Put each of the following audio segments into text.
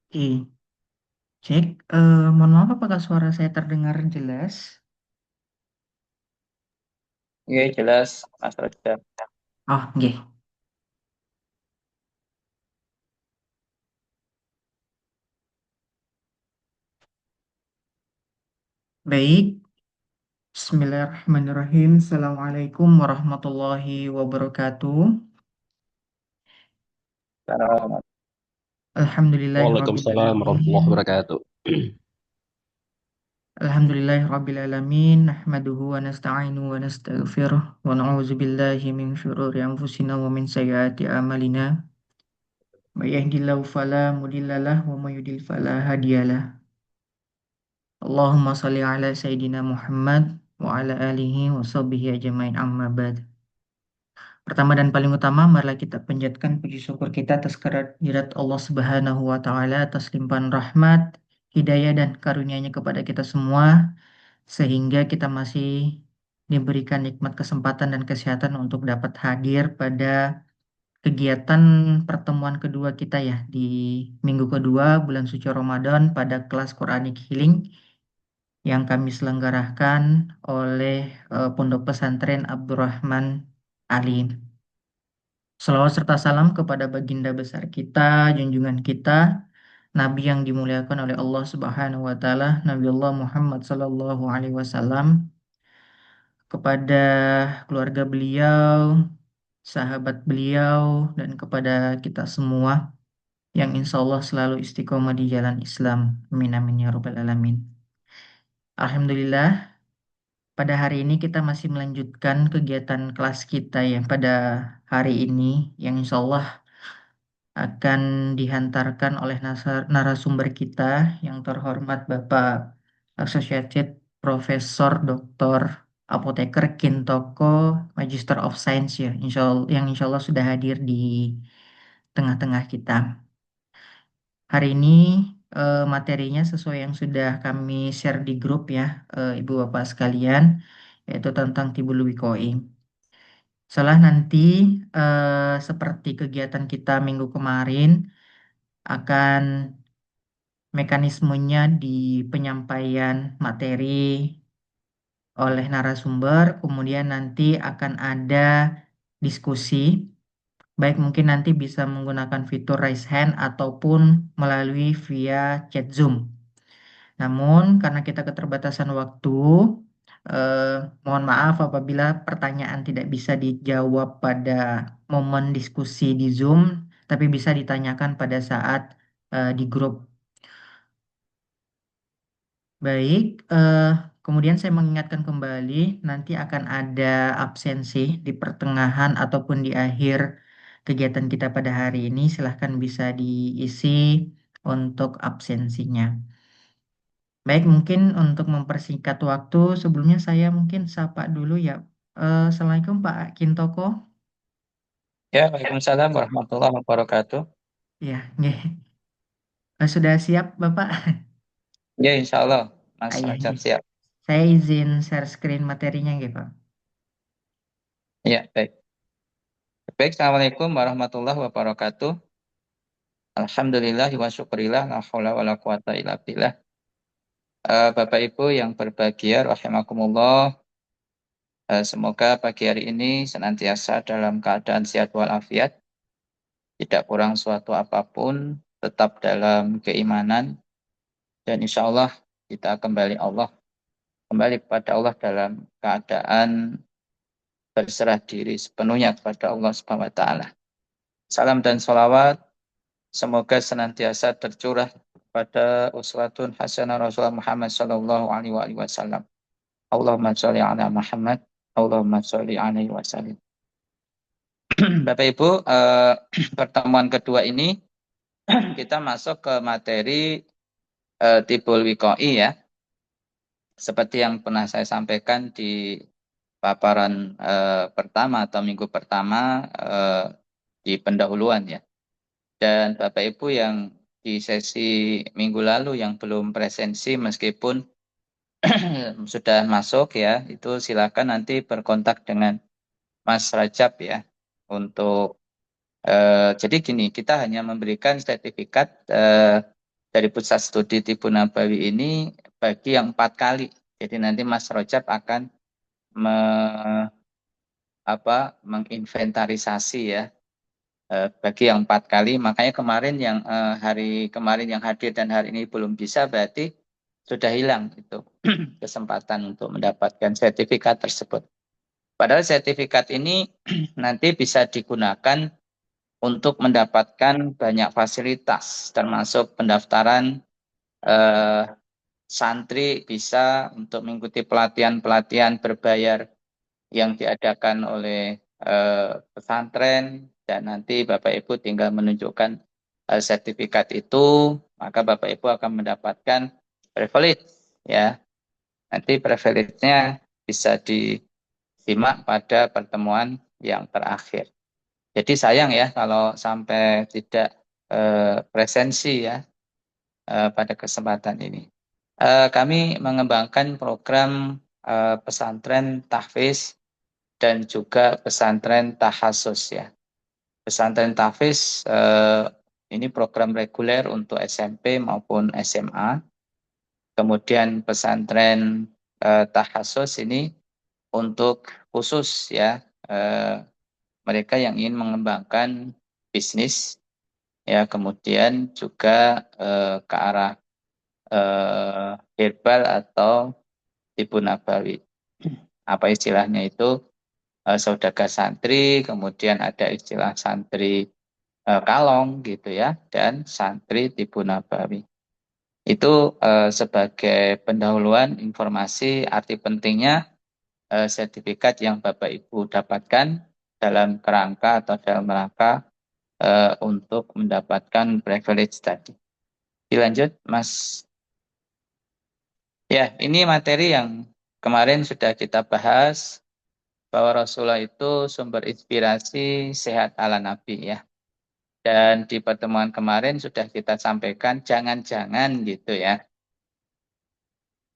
Oke, cek. Mohon maaf, apakah suara saya terdengar jelas? Iya jelas Mas Raja. Oh, nggih. Baik. Bismillahirrahmanirrahim. Assalamualaikum warahmatullahi wabarakatuh. Selamat. Alhamdulillahirrabbilalamin. Waalaikumsalam warahmatullahi wabarakatuh. Alhamdulillahirrabbilalamin. Nahmaduhu wa nasta'inu wa nastaghfiruh. Wa na'udzu billahi min syururi anfusina wa min sayyiati a'malina. May yahdihillahu fala mudhillalah wa may yudhlil fala hadiyalah. Allahumma shalli ala Sayyidina Muhammad wa ala alihi wa sahbihi ajmain amma ba'd. Pertama dan paling utama, marilah kita panjatkan puji syukur kita atas kehadirat Allah Subhanahu wa taala atas limpahan rahmat, hidayah dan karunia-Nya kepada kita semua sehingga kita masih diberikan nikmat kesempatan dan kesehatan untuk dapat hadir pada kegiatan pertemuan kedua kita ya di minggu kedua bulan suci Ramadan pada kelas Quranic Healing yang kami selenggarakan oleh Pondok Pesantren Abdurrahman Ali. Salawat serta salam kepada baginda besar kita, junjungan kita, Nabi yang dimuliakan oleh Allah Subhanahu wa taala, Nabiullah Muhammad sallallahu alaihi wasallam, kepada keluarga beliau, sahabat beliau, dan kepada kita semua yang insya Allah selalu istiqomah di jalan Islam. Amin amin ya rabbal alamin. Alhamdulillah, pada hari ini kita masih melanjutkan kegiatan kelas kita ya pada hari ini yang insya Allah akan dihantarkan oleh narasumber kita yang terhormat Bapak Associated Profesor Dr. Apoteker Kintoko Magister of Science ya yang insya Allah sudah hadir di tengah-tengah kita. Hari ini materinya sesuai yang sudah kami share di grup ya, Ibu Bapak sekalian, yaitu tentang Tibul Wikoi. Salah nanti seperti kegiatan kita minggu kemarin akan mekanismenya di penyampaian materi oleh narasumber, kemudian nanti akan ada diskusi, baik mungkin nanti bisa menggunakan fitur raise hand ataupun melalui via chat Zoom. Namun karena kita keterbatasan waktu, eh, mohon maaf apabila pertanyaan tidak bisa dijawab pada momen diskusi di Zoom, tapi bisa ditanyakan pada saat di grup. Baik, kemudian saya mengingatkan kembali, nanti akan ada absensi di pertengahan ataupun di akhir kegiatan kita pada hari ini. Silahkan bisa diisi untuk absensinya. Baik, mungkin untuk mempersingkat waktu, sebelumnya saya mungkin sapa dulu ya. Assalamualaikum Pak Kintoko. Ya, Waalaikumsalam warahmatullahi wabarakatuh. Ya, nggih. Sudah siap Bapak? Ya, insya Allah Mas Ah, ya, Rajab nggih. siap. Saya izin share screen materinya nggih Pak. Ya, baik. Baik, Assalamualaikum warahmatullahi wabarakatuh. Alhamdulillah wa syukurillah la haula wa la quwata illa billah. Bapak Ibu yang berbahagia rahimakumullah. Semoga pagi hari ini senantiasa dalam keadaan sehat walafiat, tidak kurang suatu apapun, tetap dalam keimanan, dan insya Allah kita kembali kepada Allah dalam keadaan berserah diri sepenuhnya kepada Allah Subhanahu wa taala. Salam dan salawat semoga senantiasa tercurah pada uswatun hasanah Rasulullah Muhammad sallallahu alaihi wasallam. Allahumma sholli ala Muhammad, Allahumma sholli alaihi wasallam. Bapak Ibu, pertemuan kedua ini kita masuk ke materi Tibul Wiqai ya. Seperti yang pernah saya sampaikan di paparan pertama atau minggu pertama di pendahuluan ya. Dan Bapak Ibu yang di sesi minggu lalu yang belum presensi meskipun sudah masuk ya, itu silakan nanti berkontak dengan Mas Rajab ya untuk jadi gini, kita hanya memberikan sertifikat dari pusat studi Tibu Nabawi ini bagi yang 4 kali. Jadi nanti Mas Rojab akan me, menginventarisasi ya, bagi yang 4 kali. Makanya kemarin yang hari kemarin yang hadir dan hari ini belum bisa, berarti sudah hilang itu kesempatan untuk mendapatkan sertifikat tersebut. Padahal sertifikat ini nanti bisa digunakan untuk mendapatkan banyak fasilitas, termasuk pendaftaran eh, santri bisa untuk mengikuti pelatihan-pelatihan berbayar yang diadakan oleh pesantren, dan nanti Bapak Ibu tinggal menunjukkan sertifikat itu, maka Bapak Ibu akan mendapatkan privilege ya. Nanti privilege-nya bisa disimak pada pertemuan yang terakhir. Jadi sayang ya kalau sampai tidak presensi ya pada kesempatan ini. Kami mengembangkan program pesantren tahfiz dan juga pesantren tahasus ya. Pesantren tahfiz ini program reguler untuk SMP maupun SMA. Kemudian pesantren tahasus ini untuk khusus ya, mereka yang ingin mengembangkan bisnis ya, kemudian juga ke arah herbal atau tibu nabawi. Apa istilahnya itu? Saudagar santri, kemudian ada istilah santri kalong gitu ya, dan santri tibu nabawi. Itu sebagai pendahuluan informasi arti pentingnya sertifikat yang Bapak Ibu dapatkan dalam kerangka atau dalam rangka untuk mendapatkan privilege tadi. Dilanjut, Mas. Ya, ini materi yang kemarin sudah kita bahas, bahwa Rasulullah itu sumber inspirasi sehat ala Nabi ya. Dan di pertemuan kemarin sudah kita sampaikan, jangan-jangan gitu ya,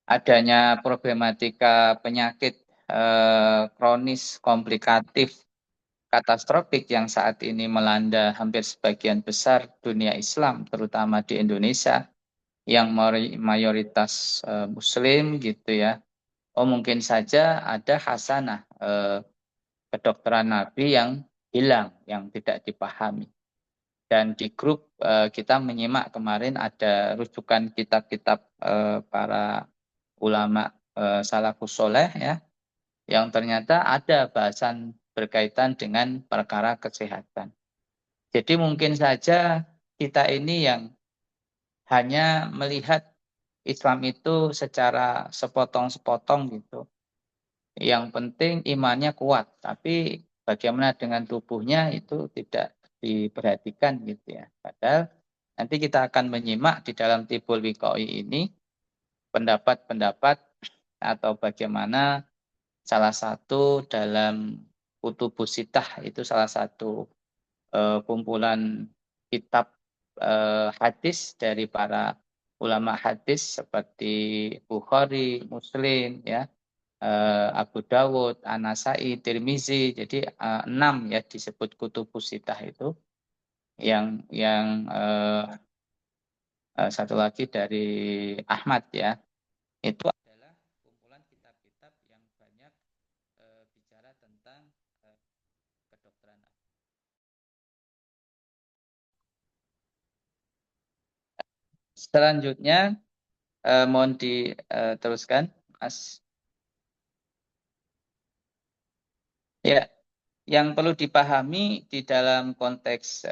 adanya problematika penyakit kronis, komplikatif, katastrofik yang saat ini melanda hampir sebagian besar dunia Islam, terutama di Indonesia, yang mayoritas Muslim gitu ya. Oh, mungkin saja ada hasanah kedokteran Nabi yang hilang, yang tidak dipahami. Dan di grup kita menyimak kemarin ada rujukan kitab-kitab para ulama salafus soleh ya, yang ternyata ada bahasan berkaitan dengan perkara kesehatan. Jadi mungkin saja kita ini yang hanya melihat Islam itu secara sepotong-sepotong gitu. Yang penting imannya kuat, tapi bagaimana dengan tubuhnya itu tidak diperhatikan gitu ya. Padahal nanti kita akan menyimak di dalam Tibul Wiqoi ini pendapat-pendapat atau bagaimana salah satu dalam Kutubus Sittah, itu salah satu kumpulan kitab hadis dari para ulama hadis seperti Bukhari, Muslim ya, Abu Dawud, An-Nasai, Tirmizi. Jadi 6 ya disebut Kutubus Sittah itu. Yang satu lagi dari Ahmad ya. Itu adalah kumpulan kitab-kitab yang banyak bicara tentang kedokteran. Selanjutnya mohon diteruskan, Mas. Ya, yang perlu dipahami di dalam konteks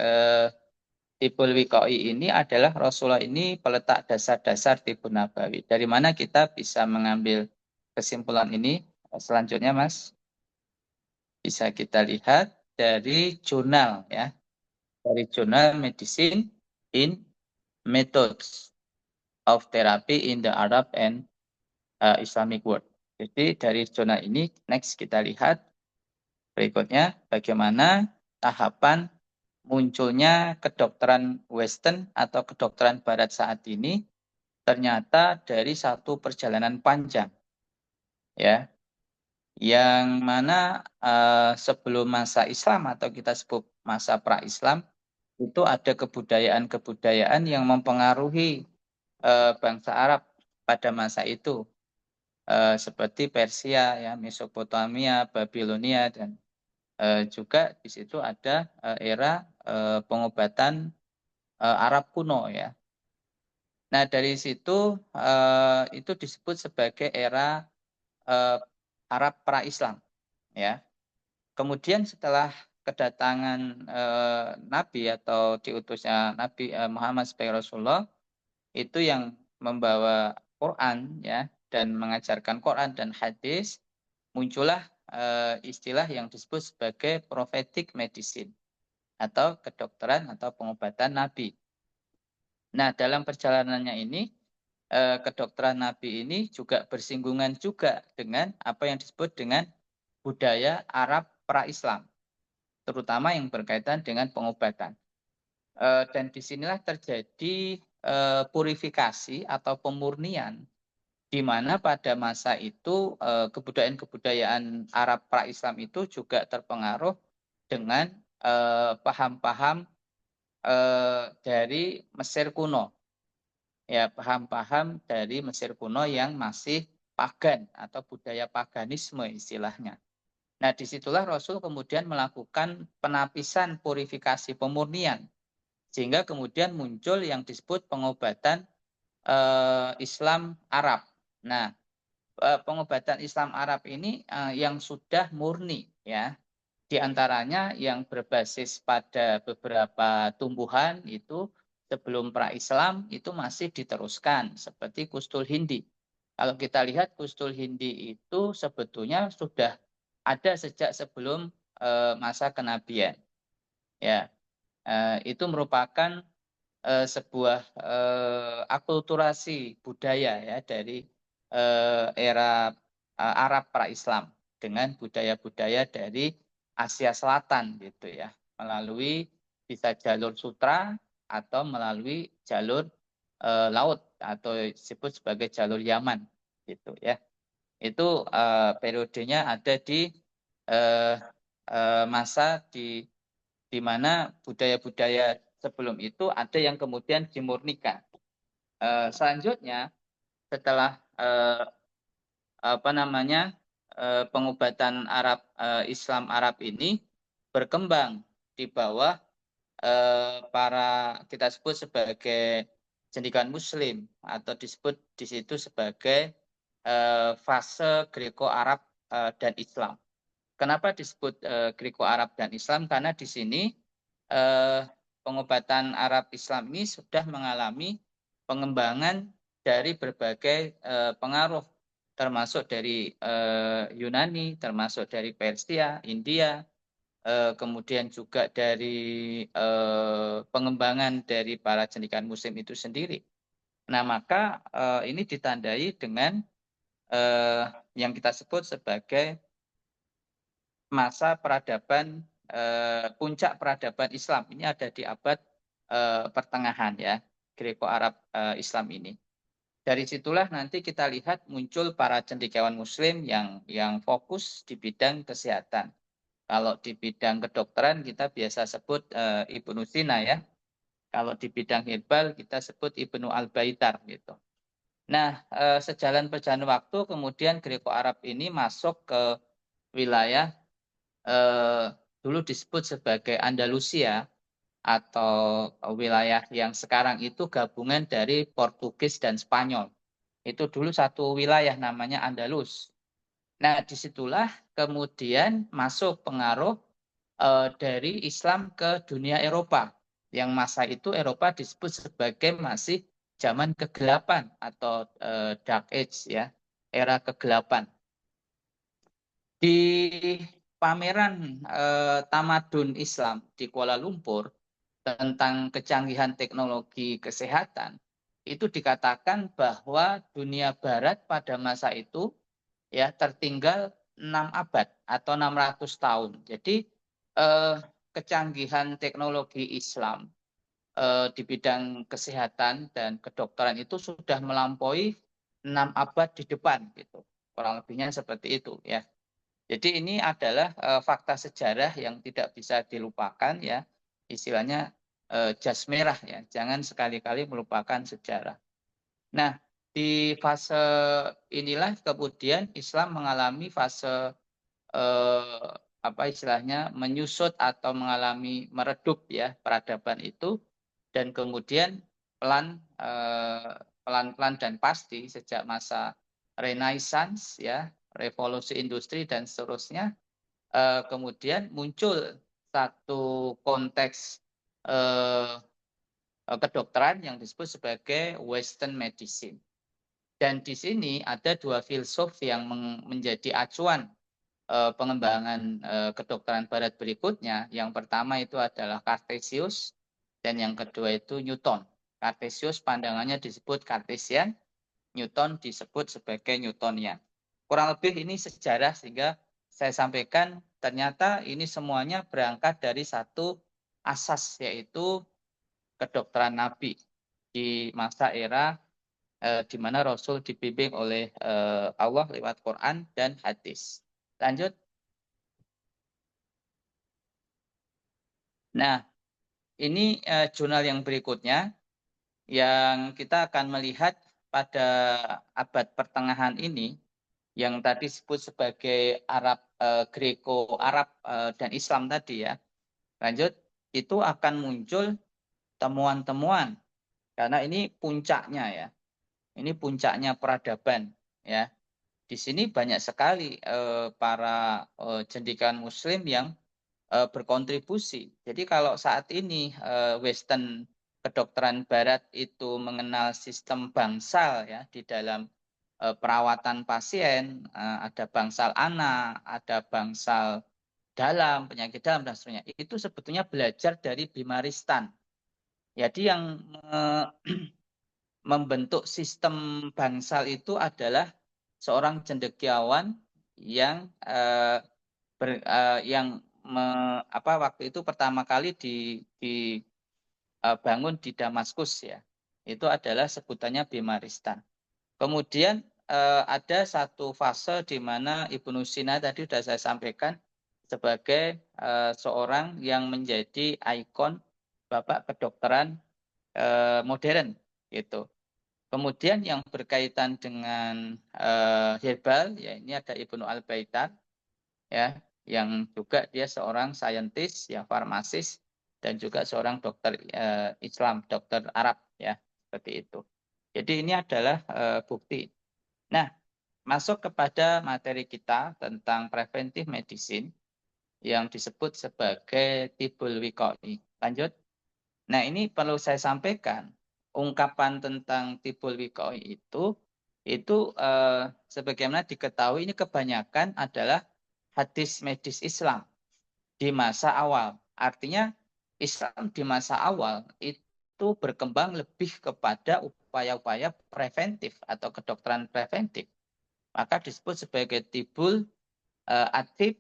Tibul Wiqoi ini adalah Rasulullah ini peletak dasar-dasar Tibun Nabawi. Dari mana kita bisa mengambil kesimpulan ini? Selanjutnya, Mas, bisa kita lihat dari jurnal ya, dari jurnal Medicine in Methods of Therapy in the Arab and Islamic World. Jadi dari jurnal ini, next kita lihat berikutnya bagaimana tahapan munculnya kedokteran Western atau kedokteran Barat saat ini ternyata dari satu perjalanan panjang, ya, yang mana sebelum masa Islam atau kita sebut masa pra-Islam itu ada kebudayaan-kebudayaan yang mempengaruhi bangsa Arab pada masa itu, seperti Persia, ya, Mesopotamia, Babilonia, dan juga di situ ada era pengobatan Arab kuno, ya. Nah, dari situ itu disebut sebagai era Arab pra-Islam, ya. Kemudian setelah kedatangan Nabi atau diutusnya Nabi Muhammad sebagai Rasulullah, itu yang membawa Quran, ya, dan mengajarkan Quran dan hadis, muncullah istilah yang disebut sebagai prophetic medicine atau kedokteran atau pengobatan Nabi. Nah, dalam perjalanannya ini kedokteran Nabi ini juga bersinggungan juga dengan apa yang disebut dengan budaya Arab pra-Islam, terutama yang berkaitan dengan pengobatan. Dan disinilah terjadi purifikasi atau pemurnian, di mana pada masa itu kebudayaan-kebudayaan Arab pra-Islam itu juga terpengaruh dengan paham-paham dari Mesir kuno, ya, paham-paham dari Mesir kuno yang masih pagan atau budaya paganisme istilahnya. Nah, disitulah Rasul kemudian melakukan penapisan purifikasi pemurnian, sehingga kemudian muncul yang disebut pengobatan Islam Arab. Nah, pengobatan Islam Arab ini yang sudah murni, ya. Di antaranya yang berbasis pada beberapa tumbuhan itu sebelum pra-Islam itu masih diteruskan seperti Kustul Hindi. Kalau kita lihat Kustul Hindi itu sebetulnya sudah ada sejak sebelum masa kenabian. Ya, itu merupakan sebuah akulturasi budaya, ya, dari era Arab pra-Islam dengan budaya-budaya dari Asia Selatan, gitu, ya, melalui bisa jalur sutra atau melalui jalur laut atau disebut sebagai jalur Yaman, gitu, ya. Itu periodenya ada di eh, masa di mana budaya-budaya sebelum itu ada yang kemudian dimurnikan. Selanjutnya setelah apa namanya pengobatan Arab Islam Arab ini berkembang di bawah para kita sebut sebagai cendekiawan Muslim atau disebut di situ sebagai fase Greko-Arab dan Islam. Kenapa disebut Greko-Arab dan Islam? Karena di sini eh, pengobatan Arab Islam ini sudah mengalami pengembangan dari berbagai pengaruh, termasuk dari Yunani, termasuk dari Persia, India, kemudian juga dari pengembangan dari para cendekiawan Muslim itu sendiri. Nah, maka ini ditandai dengan yang kita sebut sebagai masa peradaban, puncak peradaban Islam. Ini ada di abad pertengahan, ya, Greko-Arab Islam ini. Dari situlah nanti kita lihat muncul para cendekiawan Muslim yang fokus di bidang kesehatan. Kalau di bidang kedokteran kita biasa sebut Ibnu Sina, ya. Kalau di bidang herbal kita sebut Ibnu Al-Baitar, gitu. Nah, sejalan berjalan waktu kemudian Greko-Arab ini masuk ke wilayah dulu disebut sebagai Andalusia atau wilayah yang sekarang itu gabungan dari Portugis dan Spanyol. Itu dulu satu wilayah namanya Andalus. Nah, disitulah kemudian masuk pengaruh dari Islam ke dunia Eropa. Yang masa itu Eropa disebut sebagai masih zaman kegelapan atau Dark Age, ya, era kegelapan. Di pameran Tamadun Islam di Kuala Lumpur tentang kecanggihan teknologi kesehatan, itu dikatakan bahwa dunia barat pada masa itu, ya, tertinggal 6 abad atau 600 tahun. Jadi kecanggihan teknologi Islam di bidang kesehatan dan kedokteran itu sudah melampaui 6 abad di depan, gitu. Kurang lebihnya seperti itu, ya. Jadi ini adalah fakta sejarah yang tidak bisa dilupakan, ya. Istilahnya jas merah, ya. Jangan sekali-kali melupakan sejarah. Nah, di fase inilah kemudian Islam mengalami fase eh, apa istilahnya menyusut atau mengalami meredup ya peradaban itu dan kemudian pelan-pelan dan pasti sejak masa Renaissance ya revolusi industri dan seterusnya kemudian muncul satu konteks eh, kedokteran yang disebut sebagai Western medicine. Dan di sini ada dua filsuf yang menjadi acuan pengembangan kedokteran barat berikutnya. Yang pertama itu adalah Cartesius dan yang kedua itu Newton. Cartesius pandangannya disebut Cartesian, Newton disebut sebagai Newtonian. Kurang lebih ini sejarah sehingga saya sampaikan ternyata ini semuanya berangkat dari satu asas yaitu kedokteran Nabi di masa era di mana Rasul dibimbing oleh Allah lewat Quran dan hadis. Lanjut. Nah, ini jurnal yang berikutnya yang kita akan melihat pada abad pertengahan ini yang tadi disebut sebagai Arab Greko-Arab dan Islam tadi ya. Lanjut, itu akan muncul temuan-temuan karena ini puncaknya ya. Ini puncaknya peradaban ya. Di sini banyak sekali para cendekiawan Muslim yang berkontribusi. Jadi kalau saat ini Western kedokteran Barat itu mengenal sistem bangsal ya di dalam perawatan pasien, ada bangsal anak, ada bangsal dalam, penyakit dalam dan seterusnya. Itu sebetulnya belajar dari Bimaristan. Jadi yang membentuk sistem bangsal itu adalah seorang cendekiawan yang yang waktu itu pertama kali dibangun di Damaskus ya. Itu adalah sebutannya Bimaristan. Kemudian ada satu fase di mana Ibnu Sina tadi sudah saya sampaikan sebagai seorang yang menjadi ikon bapak kedokteran modern gitu. Kemudian yang berkaitan dengan herbal ya ini ada Ibnu Al-Baitan ya yang juga dia seorang saintis ya farmasis dan juga seorang dokter Islam, dokter Arab ya seperti itu. Jadi ini adalah bukti. Nah, masuk kepada materi kita tentang preventif medicine yang disebut sebagai tibul wiqai. Lanjut. Nah, ini perlu saya sampaikan. Ungkapan tentang tibul wiqai itu sebagaimana diketahui ini kebanyakan adalah hadis medis Islam di masa awal. Artinya Islam di masa awal itu berkembang lebih kepada upaya-upaya preventif atau kedokteran preventif. Maka disebut sebagai tibul atib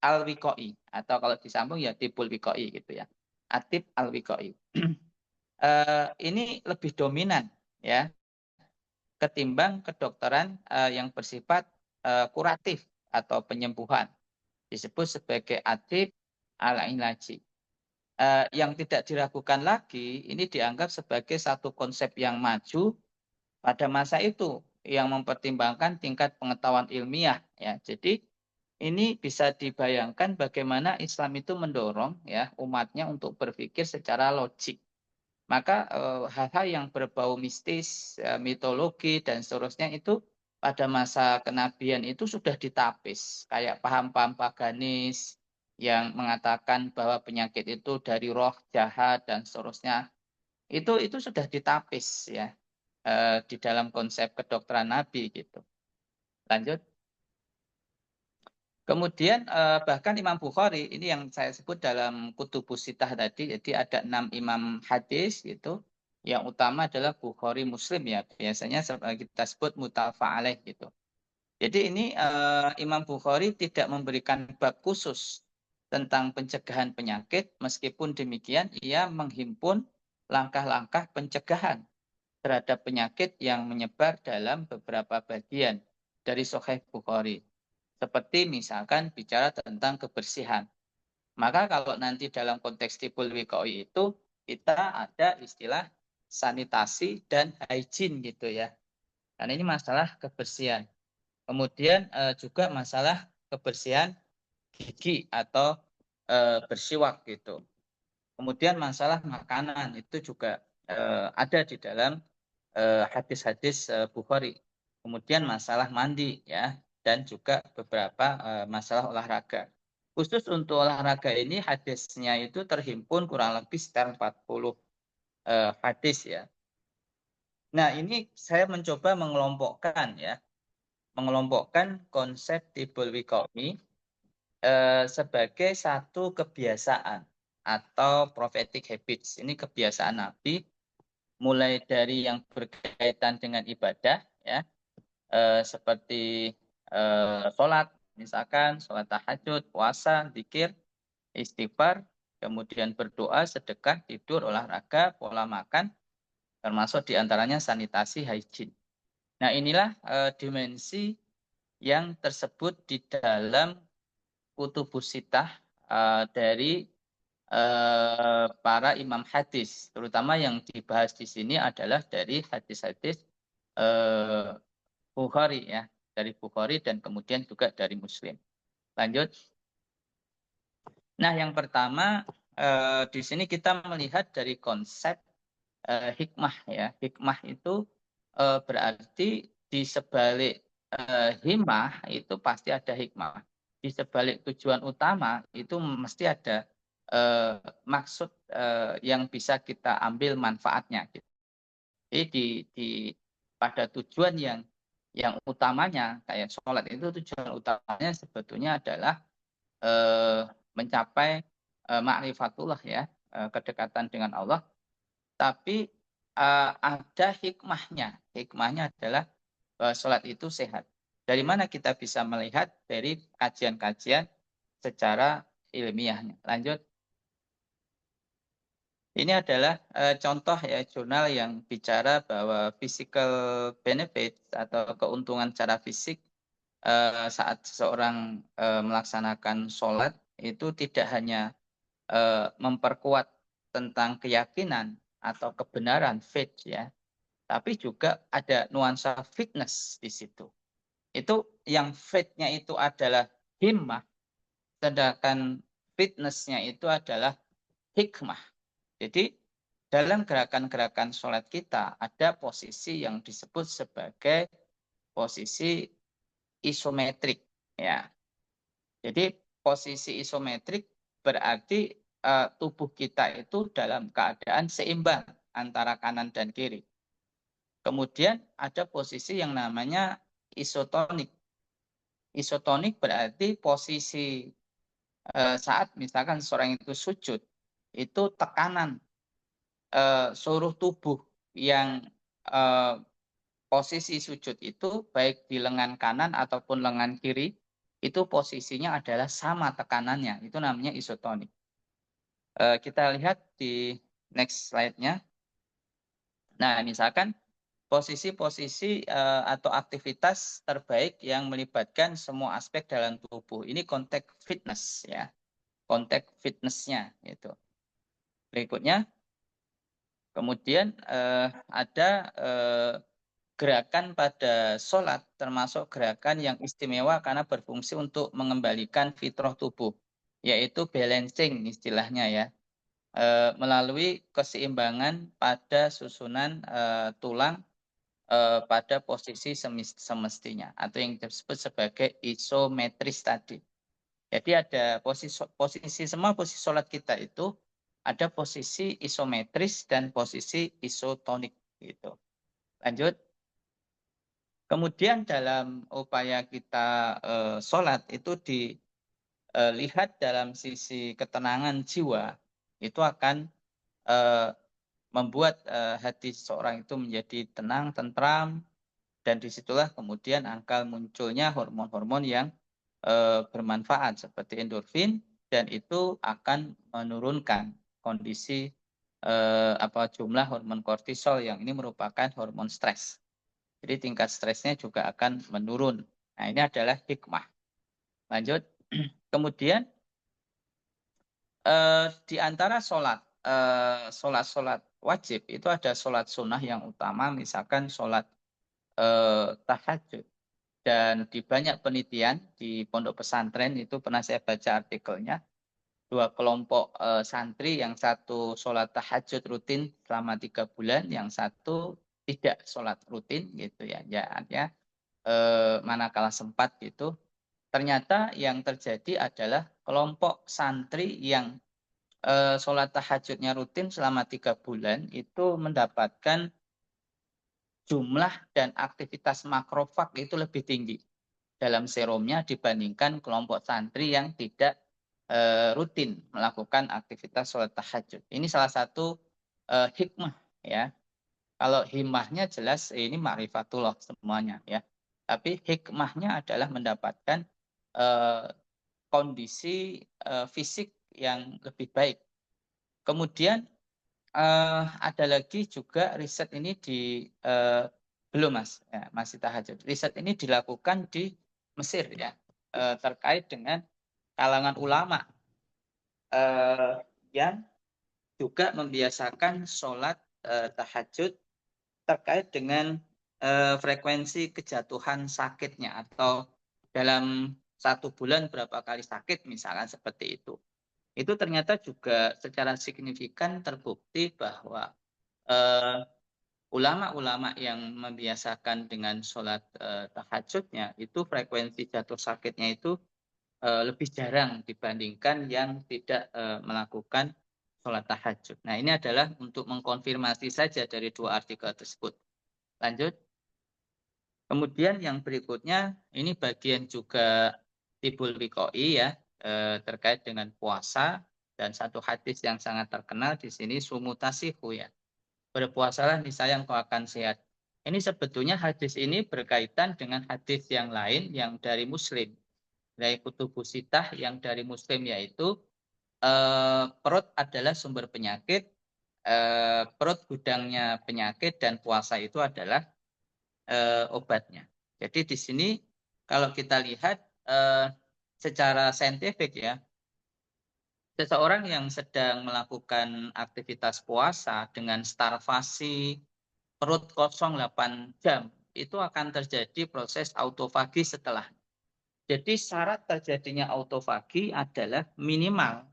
al-wiqai atau kalau disambung ya tibul wiqai gitu ya. Atib al-wiqai. Ini lebih dominan ya ketimbang kedokteran yang bersifat kuratif atau penyembuhan. Disebut sebagai atib al-ilaji. Yang tidak diragukan lagi, ini dianggap sebagai satu konsep yang maju pada masa itu, yang mempertimbangkan tingkat pengetahuan ilmiah. Ya, jadi ini bisa dibayangkan bagaimana Islam itu mendorong ya umatnya untuk berpikir secara logik. Maka hal-hal yang berbau mistis, mitologi dan seterusnya itu pada masa kenabian itu sudah ditapis, kayak paham-paham paganis yang mengatakan bahwa penyakit itu dari roh jahat dan seterusnya. Itu sudah ditapis ya di dalam konsep kedokteran Nabi gitu. Lanjut. Kemudian bahkan Imam Bukhari ini yang saya sebut dalam Kutubus Sittah tadi, jadi ada 6 imam hadis gitu. Yang utama adalah Bukhari Muslim ya, biasanya kita sebut muttafaq alaih gitu. Jadi ini Imam Bukhari tidak memberikan bab khusus tentang pencegahan penyakit, meskipun demikian ia menghimpun langkah-langkah pencegahan terhadap penyakit yang menyebar dalam beberapa bagian dari Sahih Bukhari. Seperti misalkan bicara tentang kebersihan. Maka kalau nanti dalam konteks tibul wiqai itu kita ada istilah sanitasi dan hygiene gitu ya. Karena ini masalah kebersihan. Kemudian juga masalah kebersihan gigi atau bersiwak gitu. Kemudian masalah makanan itu juga ada di dalam hadis-hadis Bukhari. Kemudian masalah mandi ya dan juga beberapa masalah olahraga. Khusus untuk olahraga ini hadisnya itu terhimpun kurang lebih sekitar 40 hadis ya. Nah, ini saya mencoba mengelompokkan konsep tibul wikomi sebagai satu kebiasaan atau prophetic habits. Ini kebiasaan Nabi mulai dari yang berkaitan dengan ibadah ya, seperti sholat, misalkan sholat tahajud, puasa, zikir, istighfar, kemudian berdoa, sedekah, tidur, olahraga, pola makan, termasuk diantaranya sanitasi, hygiene. Nah, inilah dimensi yang tersebut di dalam kutubus sitah dari para imam hadis, terutama yang dibahas di sini adalah dari hadis-hadis Bukhari ya, dari Bukhari dan kemudian juga dari Muslim. Lanjut. Nah, yang pertama di sini kita melihat dari konsep hikmah ya. Hikmah itu berarti di sebalik himmah itu pasti ada hikmah. Di sebalik tujuan utama itu mesti ada maksud yang bisa kita ambil manfaatnya. Jadi pada tujuan yang utamanya kayak sholat itu tujuan utamanya sebetulnya adalah mencapai ma'rifatullah ya, kedekatan dengan Allah. Tapi ada hikmahnya. Hikmahnya adalah sholat itu sehat. Dari mana kita bisa melihat dari kajian-kajian secara ilmiahnya. Lanjut. Ini adalah contoh ya jurnal yang bicara bahwa physical benefit atau keuntungan secara fisik saat seseorang melaksanakan sholat itu tidak hanya memperkuat tentang keyakinan atau kebenaran faith ya, tapi juga ada nuansa fitness di situ. Itu yang faith-nya itu adalah himmah, sedangkan fitness-nya itu adalah hikmah. Jadi dalam gerakan-gerakan sholat kita ada posisi yang disebut sebagai posisi isometrik. Ya. Jadi posisi isometrik berarti tubuh kita itu dalam keadaan seimbang antara kanan dan kiri. Kemudian ada posisi yang namanya isotonik. Isotonik berarti posisi saat misalkan seorang itu sujud, itu tekanan seluruh tubuh yang posisi sujud itu baik di lengan kanan ataupun lengan kiri itu posisinya adalah sama tekanannya. Itu namanya isotonik. Kita lihat di next slide-nya. Nah, misalkan posisi-posisi atau aktivitas terbaik yang melibatkan semua aspek dalam tubuh. Ini konteks fitness ya. Konteks fitnessnya itu. Berikutnya, kemudian ada gerakan pada sholat, termasuk gerakan yang istimewa karena berfungsi untuk mengembalikan fitrah tubuh, yaitu balancing istilahnya ya, melalui keseimbangan pada susunan tulang pada posisi semestinya, atau yang disebut sebagai isometris tadi. Jadi ada posisi semua posisi sholat kita itu ada posisi isometris dan posisi isotonik gitu. Lanjut. Kemudian dalam upaya kita sholat itu dilihat dalam sisi ketenangan jiwa, itu akan membuat hati seseorang itu menjadi tenang, tentram, dan disitulah kemudian angka munculnya hormon-hormon yang bermanfaat seperti endorfin, dan itu akan menurunkan kondisi jumlah hormon kortisol yang ini merupakan hormon stres. Jadi tingkat stresnya juga akan menurun. Nah, ini adalah hikmah. Lanjut. Kemudian di antara sholat wajib itu ada sholat sunnah yang utama, misalkan sholat tahajud. Dan di banyak penelitian di pondok pesantren itu pernah saya baca artikelnya, dua kelompok santri, yang satu sholat tahajud rutin selama 3 bulan, yang satu tidak sholat rutin gitu ya, ya manakala sempat gitu. Ternyata yang terjadi adalah kelompok santri yang sholat tahajudnya rutin selama 3 bulan itu mendapatkan jumlah dan aktivitas makrofag itu lebih tinggi dalam serumnya dibandingkan kelompok santri yang tidak rutin melakukan aktivitas sholat tahajud. Ini salah satu hikmah ya. Kalau hikmahnya jelas ini ma'rifatullah semuanya ya. Tapi hikmahnya adalah mendapatkan eh, kondisi fisik yang lebih baik. Kemudian ada lagi juga riset ini belum mas, ya, masih tahajud. Riset ini dilakukan di Mesir ya, terkait dengan kalangan ulama eh, yang juga membiasakan sholat tahajud terkait dengan frekuensi kejatuhan sakitnya atau dalam 1 bulan berapa kali sakit misalkan seperti itu. Itu ternyata juga secara signifikan terbukti bahwa eh, ulama-ulama yang membiasakan dengan sholat tahajudnya itu frekuensi jatuh sakitnya itu lebih jarang dibandingkan yang tidak melakukan sholat tahajud. Nah, ini adalah untuk mengkonfirmasi saja dari 2 artikel tersebut. Lanjut. Kemudian yang berikutnya, ini bagian juga tibul wiqoi ya, terkait dengan puasa. Dan satu hadis yang sangat terkenal di sini, sumutasihu ya. Berpuasalah niscaya engkau akan sehat. Ini sebetulnya hadis ini berkaitan dengan hadis yang lain yang dari Muslim. Dari kutubus sitah yang dari Muslim, yaitu perut adalah sumber penyakit, perut gudangnya penyakit, dan puasa itu adalah obatnya. Jadi di sini kalau kita lihat secara saintifik ya, seseorang yang sedang melakukan aktivitas puasa dengan starvasi perut kosong 8 jam itu akan terjadi proses autofagi setelah. Jadi syarat terjadinya autofagi adalah minimal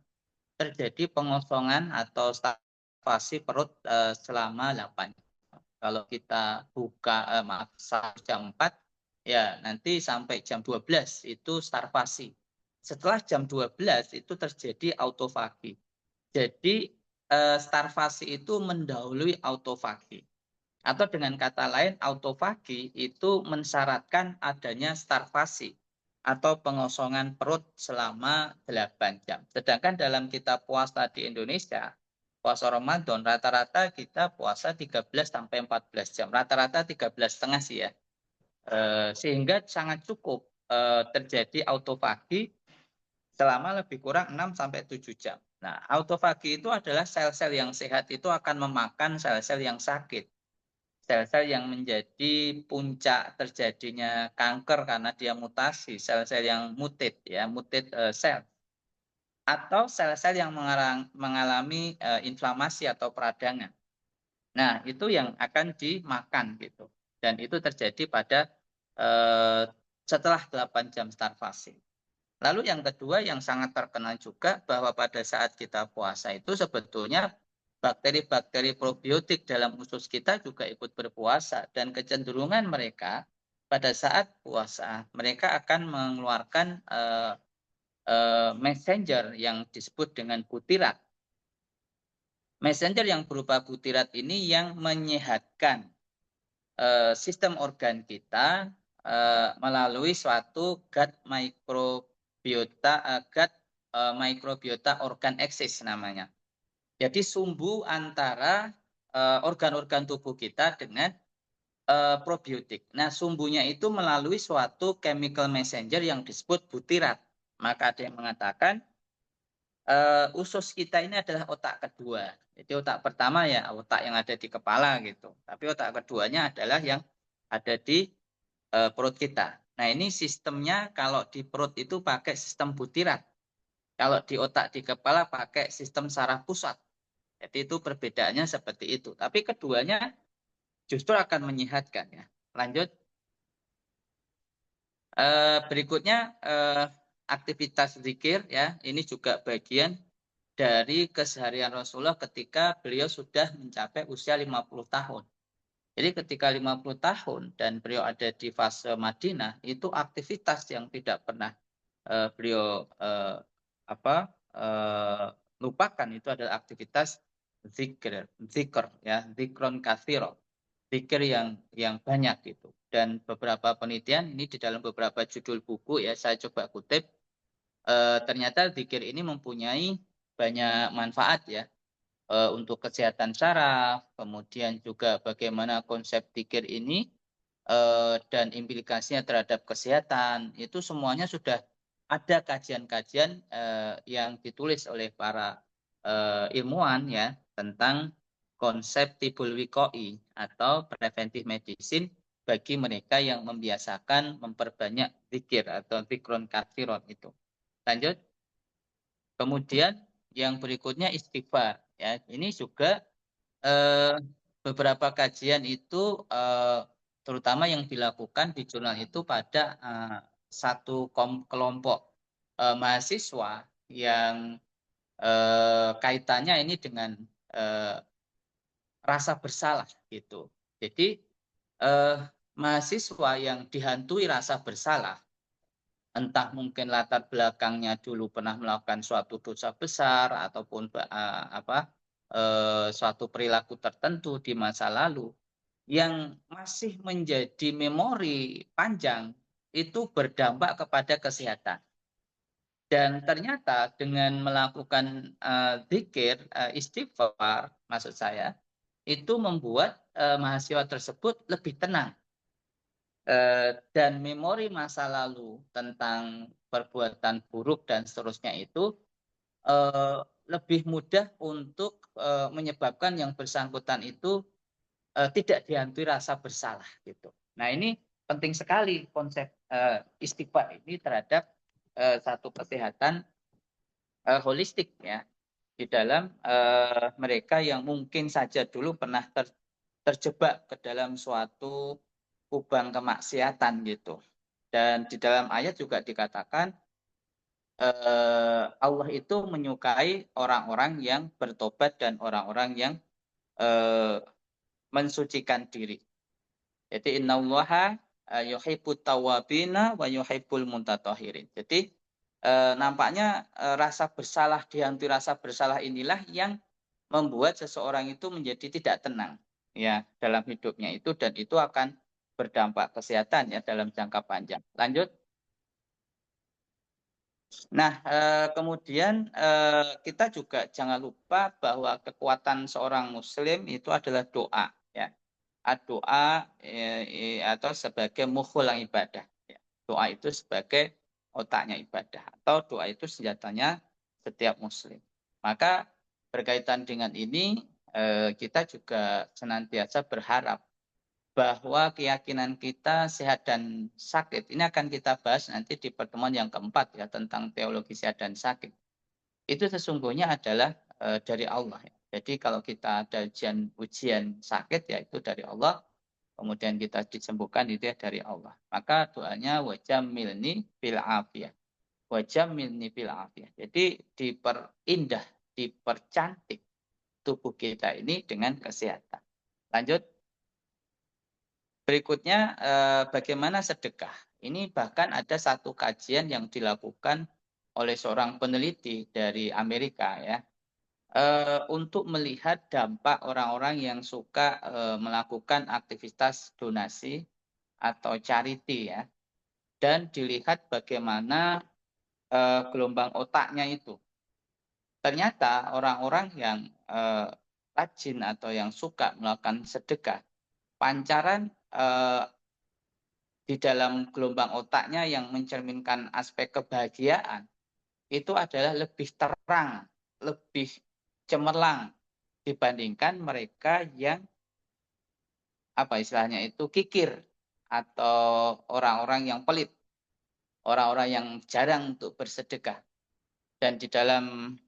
terjadi pengosongan atau starvasi perut selama 8 jam. Kalau kita buka maaf jam 4 ya nanti sampai jam 12 itu starvasi. Setelah jam 12 itu terjadi autofagi. Jadi starvasi itu mendahului autofagi. Atau dengan kata lain, autofagi itu mensyaratkan adanya starvasi atau pengosongan perut selama 8 jam. Sedangkan dalam kita puasa di Indonesia, puasa Ramadan, rata-rata kita puasa 13 sampai 14 jam. Rata-rata 13,5 sih ya. Sehingga sangat cukup terjadi autofagi selama lebih kurang 6 sampai 7 jam. Nah, autofagi itu adalah sel-sel yang sehat itu akan memakan sel-sel yang sakit. Sel-sel yang menjadi puncak terjadinya kanker karena dia mutasi, sel-sel yang mutate ya, mutate sel, atau sel-sel yang mengalami inflamasi atau peradangan. Nah, itu yang akan dimakan gitu. Dan itu terjadi pada eh, setelah 8 jam starvasi. Lalu yang kedua yang sangat terkenal juga bahwa pada saat kita puasa itu sebetulnya bakteri-bakteri probiotik dalam usus kita juga ikut berpuasa, dan kecenderungan mereka pada saat puasa mereka akan mengeluarkan messenger yang disebut dengan butirat. Messenger yang berupa butirat ini yang menyehatkan sistem organ kita melalui suatu gut microbiota, microbiota organ axis namanya. Jadi sumbu antara organ-organ tubuh kita dengan probiotik. Nah, sumbunya itu melalui suatu chemical messenger yang disebut butirat. Maka ada yang mengatakan usus kita ini adalah otak kedua. Jadi otak pertama ya otak yang ada di kepala gitu. Tapi otak keduanya adalah yang ada di perut kita. Nah, ini sistemnya kalau di perut itu pakai sistem butirat. Kalau di otak di kepala pakai sistem saraf pusat. Jadi itu perbedaannya seperti itu. Tapi keduanya justru akan menyehatkan ya. Lanjut. Berikutnya aktivitas zikir ya. Ini juga bagian dari keseharian Rasulullah ketika beliau sudah mencapai usia 50 tahun. Jadi ketika 50 tahun dan beliau ada di fase Madinah, itu aktivitas yang tidak pernah beliau apa lupakan, itu adalah aktivitas zikir, zikr ya, zikron katsiro, zikir yang banyak gitu. Dan beberapa penelitian ini di dalam beberapa judul buku ya saya coba kutip, ternyata zikir ini mempunyai banyak manfaat ya, untuk kesehatan saraf, kemudian juga bagaimana konsep zikir ini dan implikasinya terhadap kesehatan, itu semuanya sudah ada kajian-kajian yang ditulis oleh para ilmuwan ya tentang konsep tibul wikoi atau preventive medicine bagi mereka yang membiasakan memperbanyak zikir atau zikron kathiron itu. Lanjut. Kemudian yang berikutnya istighfar ya. Ini juga eh, beberapa kajian itu eh, terutama yang dilakukan di jurnal itu pada satu kelompok mahasiswa yang kaitannya ini dengan eh, rasa bersalah gitu. Jadi eh, mahasiswa yang dihantui rasa bersalah, entah mungkin latar belakangnya dulu pernah melakukan suatu dosa besar ataupun suatu perilaku tertentu di masa lalu yang masih menjadi memori panjang, itu berdampak kepada kesehatan. Dan ternyata dengan melakukan zikir, istighfar maksud saya, itu membuat mahasiswa tersebut lebih tenang. Dan memori masa lalu tentang perbuatan buruk dan seterusnya itu eh, lebih mudah untuk menyebabkan yang bersangkutan itu tidak dihantui rasa bersalah gitu. Nah, ini penting sekali konsep istighfar ini terhadap satu kesehatan holistik ya di dalam mereka yang mungkin saja dulu pernah terjebak ke dalam suatu kubang kemaksiatan gitu. Dan di dalam ayat juga dikatakan Allah itu menyukai orang-orang yang bertobat dan orang-orang yang eh, mensucikan diri. Jadi innallaha yuhibbut tawwabina wa yuhibbul mutatahhirin. Jadi nampaknya rasa bersalah, dihantui rasa bersalah inilah yang membuat seseorang itu menjadi tidak tenang ya dalam hidupnya itu, dan itu akan berdampak kesehatan ya dalam jangka panjang. Lanjut. Nah, kemudian kita juga jangan lupa bahwa kekuatan seorang muslim itu adalah doa ya. Doa atau sebagai mukhulang ibadah. Ya. Doa itu sebagai otaknya ibadah atau doa itu senjatanya setiap muslim. Maka berkaitan dengan ini kita juga senantiasa berharap bahwa keyakinan kita sehat dan sakit ini akan kita bahas nanti di pertemuan yang keempat ya tentang teologi sehat dan sakit. Itu sesungguhnya adalah dari Allah. Ya. Jadi kalau kita ada ujian sakit ya itu dari Allah, kemudian kita disembuhkan itu ya dari Allah. Maka doanya wajah milni bil afiyah. Wajah milni bil afiyah. Jadi diperindah, dipercantik tubuh kita ini dengan kesehatan. Lanjut. Berikutnya, bagaimana sedekah. Ini bahkan ada satu kajian yang dilakukan oleh seorang peneliti dari Amerika ya, untuk melihat dampak orang-orang yang suka melakukan aktivitas donasi atau charity ya, dan dilihat bagaimana gelombang otaknya itu. Ternyata orang-orang yang rajin atau yang suka melakukan sedekah, pancaran di dalam gelombang otaknya yang mencerminkan aspek kebahagiaan itu adalah lebih terang, lebih cemerlang dibandingkan mereka yang apa istilahnya itu kikir atau orang-orang yang pelit, orang-orang yang jarang untuk bersedekah. Dan di dalam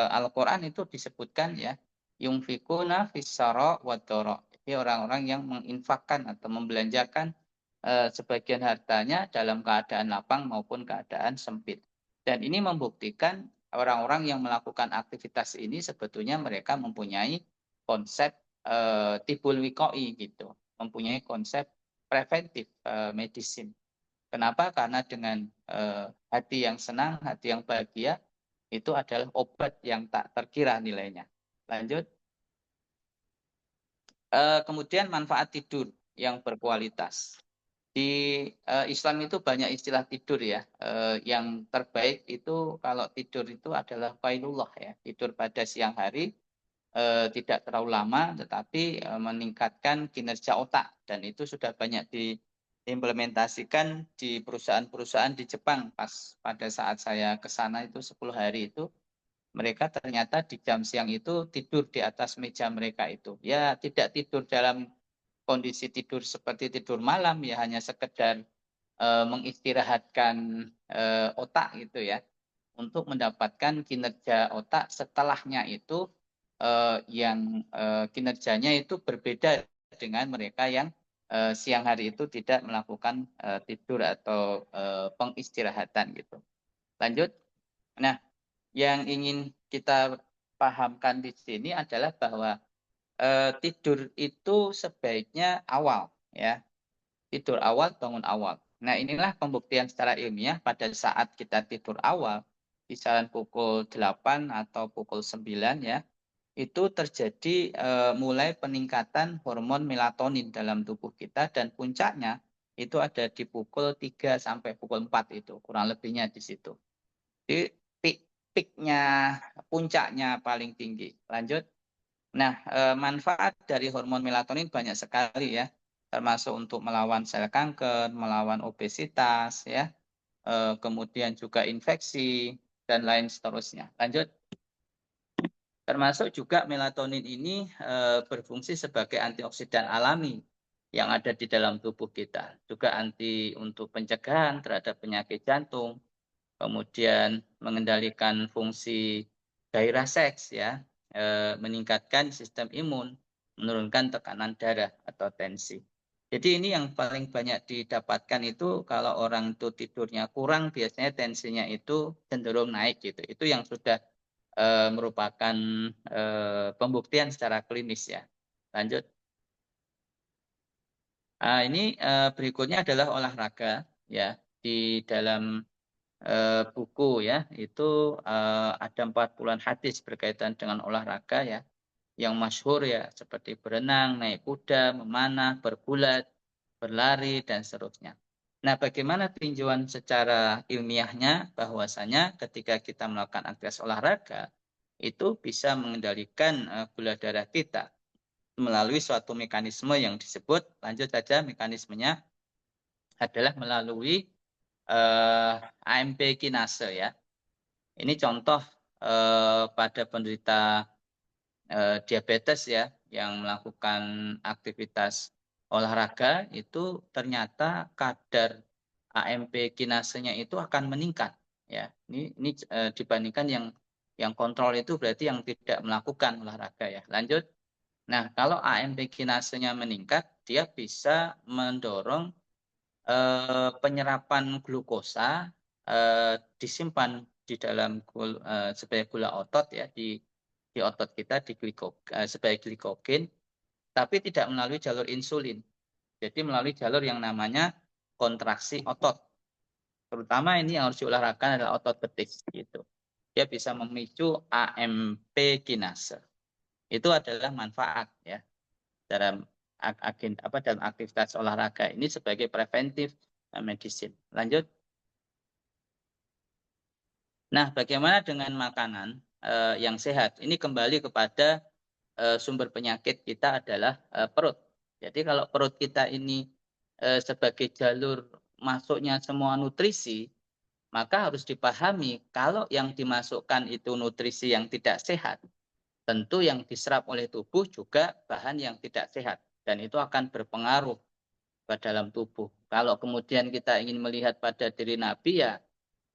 Al-Qur'an itu disebutkan ya, yunfikuna fis-sara wad-dara. Jadi orang-orang yang menginfakkan atau membelanjakan sebagian hartanya dalam keadaan lapang maupun keadaan sempit. Dan ini membuktikan orang-orang yang melakukan aktivitas ini sebetulnya mereka mempunyai konsep tibul wikoi gitu, mempunyai konsep preventif medicine. Kenapa? Karena dengan hati yang senang, hati yang bahagia, itu adalah obat yang tak terkira nilainya. Lanjut. Kemudian manfaat tidur yang berkualitas. Di Islam itu banyak istilah tidur ya. Yang terbaik itu kalau tidur itu adalah qailullah ya. Tidur pada siang hari tidak terlalu lama tetapi meningkatkan kinerja otak dan itu sudah banyak diimplementasikan di perusahaan-perusahaan di Jepang pas pada saat saya ke sana itu 10 hari itu mereka ternyata di jam siang itu tidur di atas meja mereka itu. Ya tidak tidur dalam kondisi tidur seperti tidur malam ya hanya sekedar mengistirahatkan otak gitu ya untuk mendapatkan kinerja otak setelahnya itu yang kinerjanya itu berbeda dengan mereka yang siang hari itu tidak melakukan tidur atau pengistirahatan gitu. Lanjut. Nah, yang ingin kita pahamkan di sini adalah bahwa tidur itu sebaiknya awal ya. Tidur awal, bangun awal. Nah, inilah pembuktian secara ilmiah pada saat kita tidur awal, kisaran pukul 8 atau pukul 9 ya, itu terjadi mulai peningkatan hormon melatonin dalam tubuh kita dan puncaknya itu ada di pukul 3 sampai pukul 4 itu, kurang lebihnya di situ. Jadi peak-nya, puncaknya paling tinggi. Lanjut. Nah, manfaat dari hormon melatonin banyak sekali ya, termasuk untuk melawan sel kanker, melawan obesitas ya, kemudian juga infeksi dan lain seterusnya. Lanjut. Termasuk juga melatonin ini berfungsi sebagai antioksidan alami yang ada di dalam tubuh kita. Juga anti untuk pencegahan terhadap penyakit jantung, kemudian mengendalikan fungsi gairah seks ya, meningkatkan sistem imun, menurunkan tekanan darah atau tensi. Jadi ini yang paling banyak didapatkan itu kalau orang itu tidurnya kurang biasanya tensinya itu cenderung naik gitu. Itu yang sudah merupakan pembuktian secara klinis ya. Lanjut. Ini berikutnya adalah olahraga ya di dalam buku ya itu ada 40-an hadis berkaitan dengan olahraga ya yang masyhur ya seperti berenang, naik kuda, memanah, bergulat, berlari dan seterusnya. Nah, bagaimana tinjauan secara ilmiahnya bahwasanya ketika kita melakukan aktivitas olahraga itu bisa mengendalikan gula darah kita melalui suatu mekanisme yang disebut lanjut saja mekanismenya adalah melalui AMP kinase ya. Ini contoh pada penderita diabetes ya yang melakukan aktivitas olahraga itu ternyata kadar AMP kinasenya itu akan meningkat ya. Ini dibandingkan yang kontrol itu berarti yang tidak melakukan olahraga ya. Lanjut. Nah, kalau AMP kinasenya meningkat, dia bisa mendorong penyerapan glukosa disimpan di dalam sebagai gula otot ya di otot kita sebagai glikogen, tapi tidak melalui jalur insulin. Jadi melalui jalur yang namanya kontraksi otot. Terutama ini yang harus diolahragakan adalah otot betis gitu. Dia bisa memicu AMP kinase. Itu adalah manfaat ya dalam dalam aktivitas olahraga ini sebagai preventif medicine. Lanjut. Nah, bagaimana dengan makanan yang sehat? Ini kembali kepada sumber penyakit kita adalah perut. Jadi kalau perut kita ini sebagai jalur masuknya semua nutrisi, maka harus dipahami kalau yang dimasukkan itu nutrisi yang tidak sehat, tentu yang diserap oleh tubuh juga bahan yang tidak sehat dan itu akan berpengaruh ke dalam tubuh. Kalau kemudian kita ingin melihat pada diri Nabi ya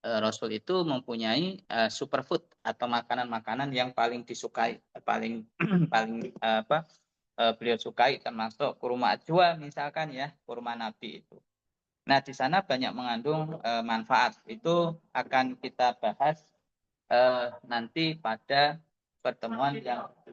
Rasul itu mempunyai superfood atau makanan-makanan yang paling disukai, paling paling beliau sukai, termasuk kurma ajwa misalkan ya, kurma Nabi itu. Nah, di sana banyak mengandung manfaat. Itu akan kita bahas nanti pada pertemuan yang eh,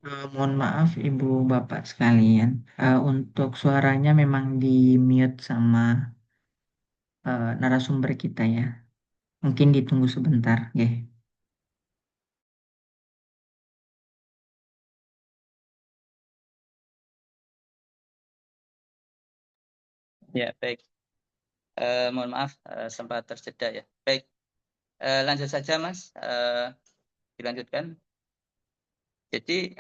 Mohon maaf Ibu Bapak sekalian, untuk suaranya memang di mute sama narasumber kita ya. Mungkin ditunggu sebentar, ya. ya baik. Mohon maaf sempat terjeda ya. Baik, lanjut saja Mas. Dilanjutkan. Jadi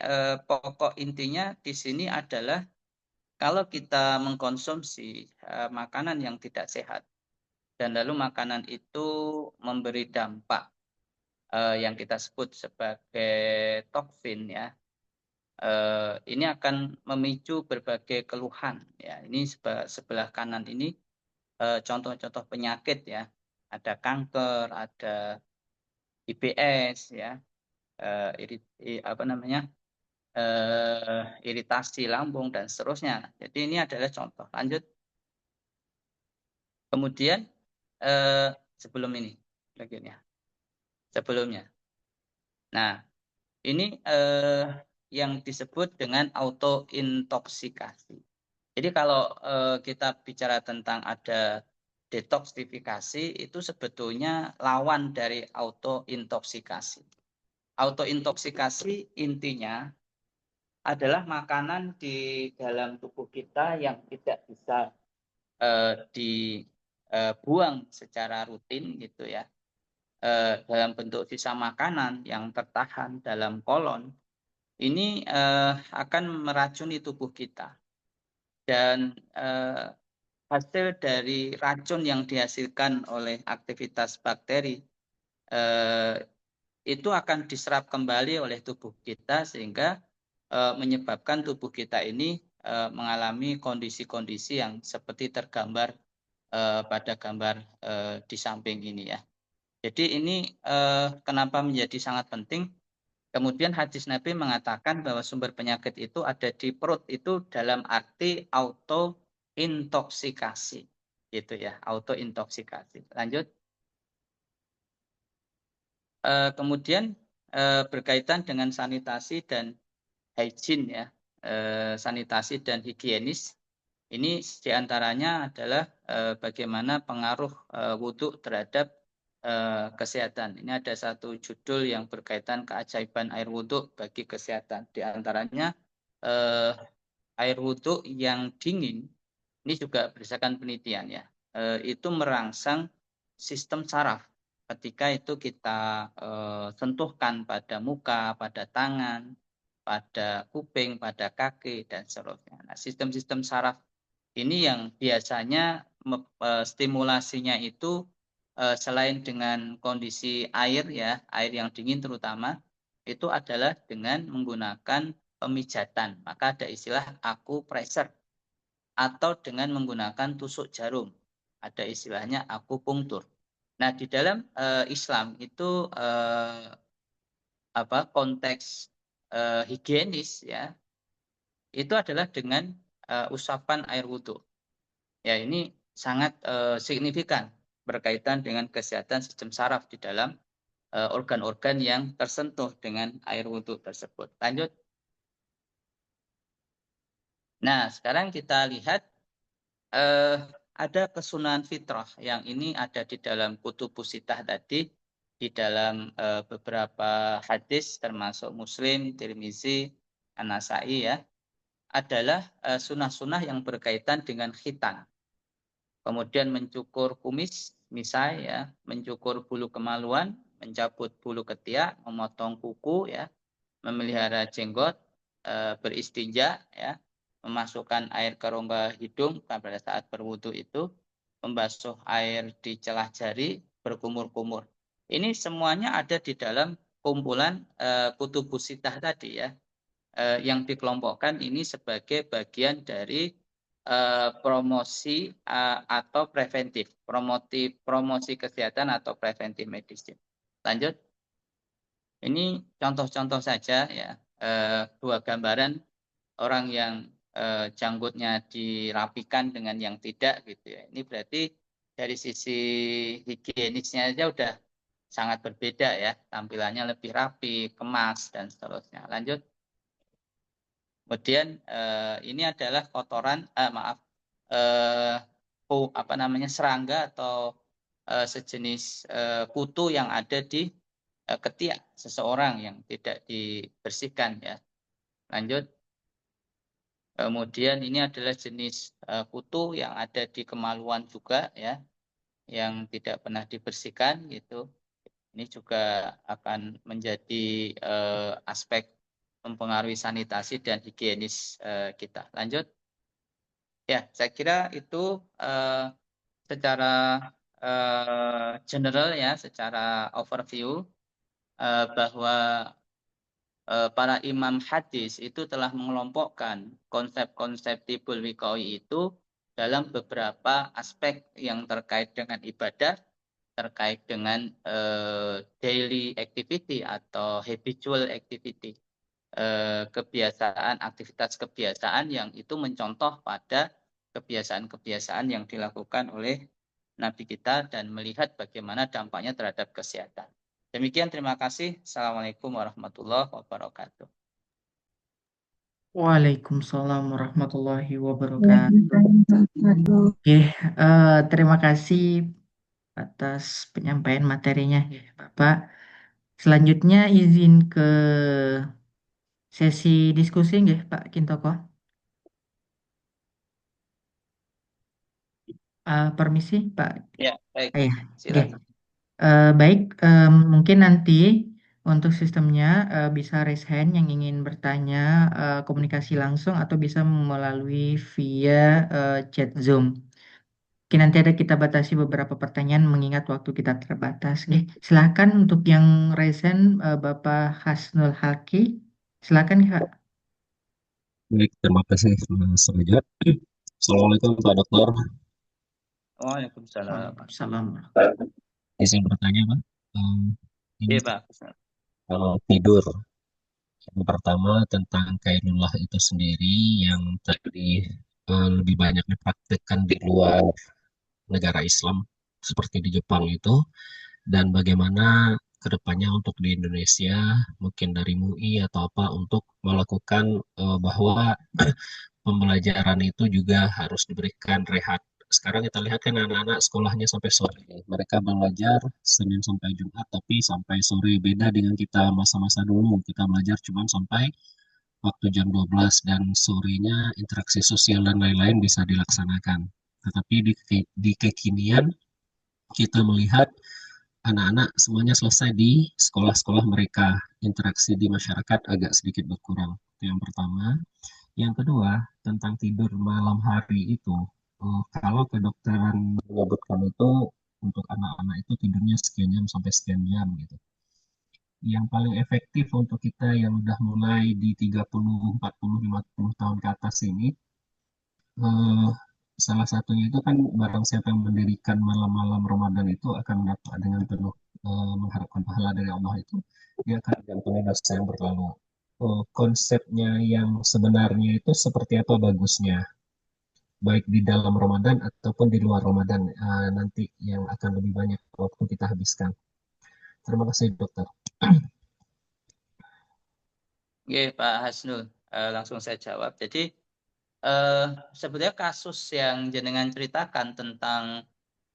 pokok intinya di sini adalah kalau kita mengkonsumsi makanan yang tidak sehat dan lalu makanan itu memberi dampak yang kita sebut sebagai toksin ya, ini akan memicu berbagai keluhan ya. Ini sebelah kanan ini contoh-contoh penyakit ya, ada kanker, ada IBS ya, apa namanya, iritasi lambung dan seterusnya. Jadi ini adalah contoh. Lanjut. Kemudian sebelum ini, selanjutnya, sebelumnya. Nah, ini yang disebut dengan autointoxikasi. Jadi kalau kita bicara tentang ada detoksifikasi, itu sebetulnya lawan dari autointoxikasi. Autointoxikasi intinya adalah makanan di dalam tubuh kita yang tidak bisa dibuang secara rutin gitu ya, dalam bentuk sisa makanan yang tertahan dalam kolon, ini akan meracuni tubuh kita. Dan hasil dari racun yang dihasilkan oleh aktivitas bakteri itu akan diserap kembali oleh tubuh kita sehingga menyebabkan tubuh kita ini mengalami kondisi-kondisi yang seperti tergambar pada gambar di samping ini ya. Jadi ini kenapa menjadi sangat penting. Kemudian hadis Nabi mengatakan bahwa sumber penyakit itu ada di perut, itu dalam arti autointoksikasi. Gitu ya, autointoksikasi. Lanjut. Kemudian berkaitan dengan sanitasi dan hygiene ya, sanitasi dan higienis. Ini diantaranya adalah bagaimana pengaruh wudhu terhadap kesehatan. Ini ada satu judul yang berkaitan keajaiban air wudhu bagi kesehatan. Di antaranya eh, air wudhu yang dingin ini juga berdasarkan penelitian ya, itu merangsang sistem saraf ketika itu kita sentuhkan pada muka, pada tangan, pada kuping, pada kaki dan seterusnya. Nah, sistem-sistem saraf ini yang biasanya stimulasinya itu selain dengan kondisi air ya, air yang dingin terutama, itu adalah dengan menggunakan pemijatan. Maka ada istilah akupressure atau dengan menggunakan tusuk jarum. Ada istilahnya akupunktur. Nah, di dalam Islam itu konteks higienis ya, itu adalah dengan usapan air wudhu. Ya, ini sangat signifikan berkaitan dengan kesehatan sistem saraf di dalam organ-organ yang tersentuh dengan air wudhu tersebut. Lanjut. Nah, sekarang kita lihat ada kesunahan fitrah yang ini ada di dalam kutubus sittah tadi, di dalam beberapa hadis termasuk Muslim, Tirmizi, An-Nasai ya, adalah sunah-sunah yang berkaitan dengan khitan. Kemudian mencukur kumis, misal ya, mencukur bulu kemaluan, mencabut bulu ketiak, memotong kuku ya, memelihara jenggot, beristinja ya, memasukkan air ke rongga hidung pada saat berwudu itu, membasuh air di celah jari, berkumur-kumur. Ini semuanya ada di dalam kumpulan kutubus sittah tadi ya, yang dikelompokkan ini sebagai bagian dari promosi atau preventif, promosi kesehatan atau preventif medicine. Lanjut. Ini contoh-contoh saja ya, dua gambaran orang yang janggutnya dirapikan dengan yang tidak gitu ya. Ini berarti dari sisi higienisnya aja udah sangat berbeda ya, tampilannya lebih rapi, kemas dan seterusnya. Lanjut. Kemudian ini adalah kotoran, apa namanya, serangga atau sejenis kutu yang ada di ketiak seseorang yang tidak dibersihkan ya. Lanjut. Kemudian ini adalah jenis kutu yang ada di kemaluan juga ya, yang tidak pernah dibersihkan gitu. Ini juga akan menjadi aspek mempengaruhi sanitasi dan higienis kita. Lanjut. Ya, saya kira itu secara general ya, secara overview bahwa para imam hadis itu telah mengelompokkan konsep-konsep tibul wiko'i itu dalam beberapa aspek yang terkait dengan ibadah, terkait dengan daily activity atau habitual activity, kebiasaan, aktivitas kebiasaan yang itu mencontoh pada kebiasaan-kebiasaan yang dilakukan oleh Nabi kita dan melihat bagaimana dampaknya terhadap kesehatan. Demikian, terima kasih. Assalamualaikum warahmatullahi wabarakatuh. Waalaikumsalam warahmatullahi wabarakatuh. Oke, terima kasih atas penyampaian materinya ya, Bapak. Selanjutnya izin ke sesi diskusi nggih, Pak Kintoko. Permisi, Pak. Ya, baik. Ya, oke. Silakan. Baik, mungkin nanti untuk sistemnya bisa raise hand yang ingin bertanya, komunikasi langsung atau bisa melalui via chat Zoom. Mungkin nanti ada kita batasi beberapa pertanyaan mengingat waktu kita terbatas. Oke, silakan untuk yang raise hand, Bapak Hasnul Halki. Silakan, Kak. Baik, terima kasih Mas Rajat. Assalamualaikum Pak Dokter. Waalaikumsalam. Waalaikumsalam. Izin bertanya Pak. Ini Iya, Pak. kalau tidur, yang pertama tentang kainullah itu sendiri yang tadi lebih banyak dipraktikkan di luar negara Islam seperti di Jepang itu, dan bagaimana kedepannya untuk di Indonesia, mungkin dari MUI atau apa untuk melakukan bahwa pembelajaran itu juga harus diberikan rehat. Sekarang kita lihat kan anak-anak sekolahnya sampai sore. Mereka belajar Senin sampai Jumat, tapi sampai sore beda dengan kita masa-masa dulu. Kita belajar cuma sampai waktu jam 12 dan sorenya interaksi sosial dan lain-lain bisa dilaksanakan. Tetapi di kekinian kita melihat anak-anak semuanya selesai di sekolah-sekolah mereka. Interaksi di masyarakat agak sedikit berkurang. Itu yang pertama. Yang kedua, tentang tidur malam hari itu, kalau kedokteran menyebutkan itu untuk anak-anak itu tidurnya sekian jam sampai sekian jam gitu. Yang paling efektif untuk kita yang udah mulai di 30, 40, 50 tahun ke atas ini, eh, salah satunya itu kan barang siapa yang mendirikan malam-malam Ramadan itu akan dapat dengan penuh mengharapkan pahala dari Allah itu, dia akan diampuni dosa yang berlalu. Konsepnya yang sebenarnya itu seperti apa bagusnya, baik di dalam Ramadan ataupun di luar Ramadan, nanti yang akan lebih banyak waktu kita habiskan. Terima kasih dokter. Oke, Pak Hasnul, langsung saya jawab. Jadi sebenarnya kasus yang jenengan ceritakan tentang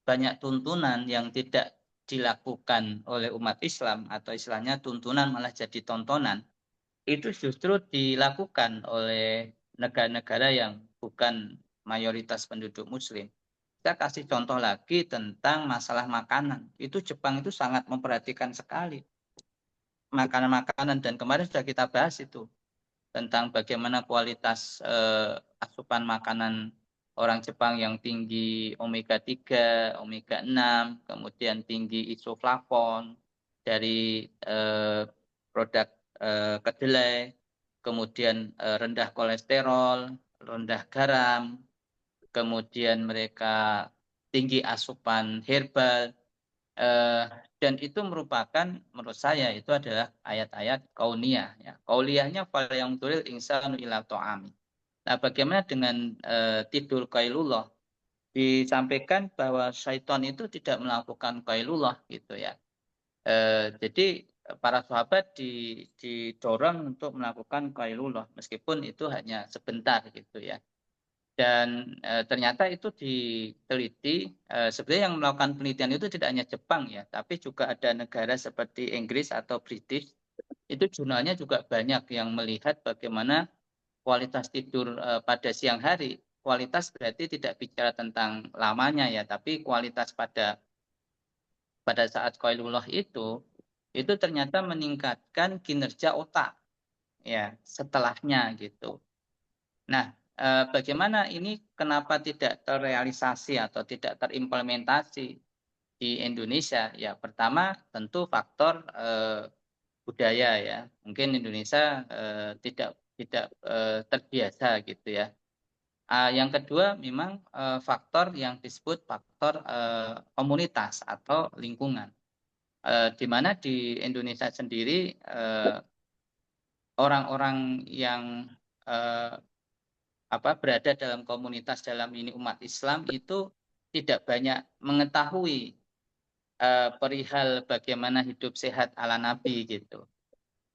banyak tuntunan yang tidak dilakukan oleh umat Islam atau istilahnya tuntunan malah jadi tontonan, itu justru dilakukan oleh negara-negara yang bukan mayoritas penduduk Muslim. Saya kasih contoh lagi tentang masalah makanan. Itu Jepang itu sangat memperhatikan sekali makanan-makanan, dan kemarin sudah kita bahas itu tentang bagaimana kualitas asupan makanan orang Jepang yang tinggi omega 3, omega 6, kemudian tinggi isoflavon dari produk kedelai, kemudian rendah kolesterol, rendah garam, kemudian mereka tinggi asupan herbal, dan itu merupakan menurut saya itu adalah ayat-ayat kauniyah ya. Kauliyahnya fal yang turil insanu ila ta'ami. Nah, bagaimana dengan tidur qailullah? Disampaikan bahwa syaitan itu tidak melakukan qailullah gitu ya. Jadi para sahabat didorong untuk melakukan qailullah meskipun itu hanya sebentar gitu ya. Dan ternyata itu diteliti, sebenarnya yang melakukan penelitian itu tidak hanya Jepang ya, tapi juga ada negara seperti Inggris atau British. Itu jurnalnya juga banyak yang melihat bagaimana kualitas tidur pada siang hari. Kualitas berarti tidak bicara tentang lamanya ya, tapi kualitas pada saat qailullah itu ternyata meningkatkan kinerja otak ya setelahnya gitu. Nah, bagaimana ini kenapa tidak terrealisasi atau tidak terimplementasi di Indonesia? Ya, pertama tentu faktor budaya ya. Mungkin Indonesia tidak terbiasa gitu ya. Yang kedua memang faktor yang disebut faktor komunitas atau lingkungan. Di mana di Indonesia sendiri orang-orang yang berada dalam komunitas dalam ini umat Islam itu tidak banyak mengetahui perihal bagaimana hidup sehat ala Nabi gitu.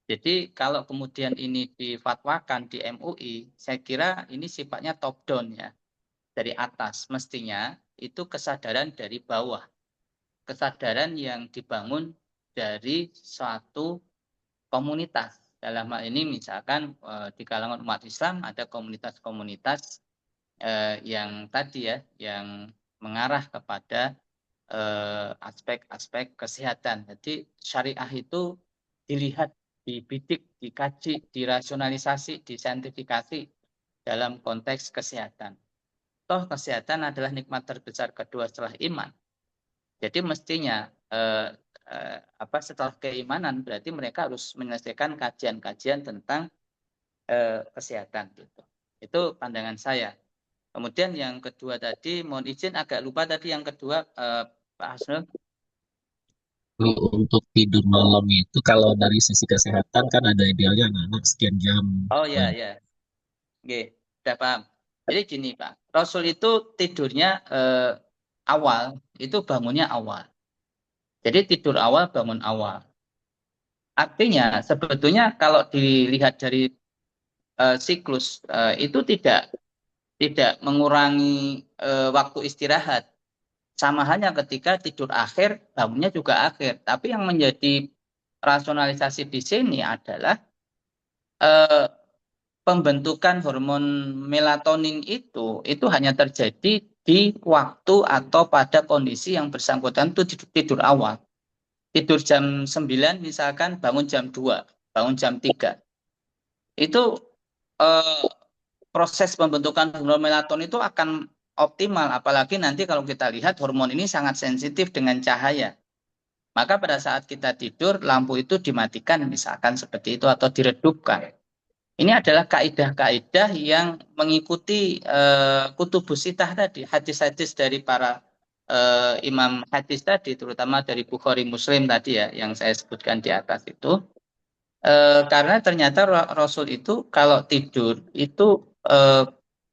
Jadi kalau kemudian ini difatwakan di MUI, saya kira ini sifatnya top down ya, dari atas. Mestinya itu kesadaran dari bawah, kesadaran yang dibangun dari suatu komunitas. Dalam hal ini misalkan di kalangan umat Islam ada komunitas-komunitas yang tadi ya, yang mengarah kepada aspek-aspek kesehatan. Jadi syariah itu dilihat, dibidik, dikaji, dirasionalisasi, disaintifikasi dalam konteks kesehatan. Toh kesehatan adalah nikmat terbesar kedua setelah iman. Jadi mestinya setelah keimanan berarti mereka harus menyelesaikan kajian-kajian tentang kesehatan gitu. Itu pandangan saya. Kemudian yang kedua tadi, mohon izin agak lupa tadi yang kedua Pak Hasnul. Untuk tidur malam itu kalau dari sisi kesehatan kan ada idealnya anak-anak sekian jam. Oh ya ya, oke, sudah paham. Jadi gini Pak, Rasul itu tidurnya awal, itu bangunnya awal. Jadi tidur awal, bangun awal. Artinya sebetulnya kalau dilihat dari siklus itu tidak mengurangi waktu istirahat. Sama halnya ketika tidur akhir, bangunnya juga akhir. Tapi yang menjadi rasionalisasi di sini adalah pembentukan hormon melatonin itu hanya terjadi di waktu atau pada kondisi yang bersangkutan itu tidur awal. Tidur jam 9 misalkan, bangun jam 2, bangun jam 3. Itu eh, proses pembentukan hormon melatonin itu akan optimal, apalagi nanti kalau kita lihat hormon ini sangat sensitif dengan cahaya. Maka pada saat kita tidur, lampu itu dimatikan misalkan seperti itu atau diredupkan. Ini adalah kaidah-kaidah yang mengikuti kutubus sitah tadi, hadis-hadis dari para imam hadis tadi, terutama dari Bukhari Muslim tadi ya, yang saya sebutkan di atas itu. Karena ternyata Rasul itu kalau tidur itu eh,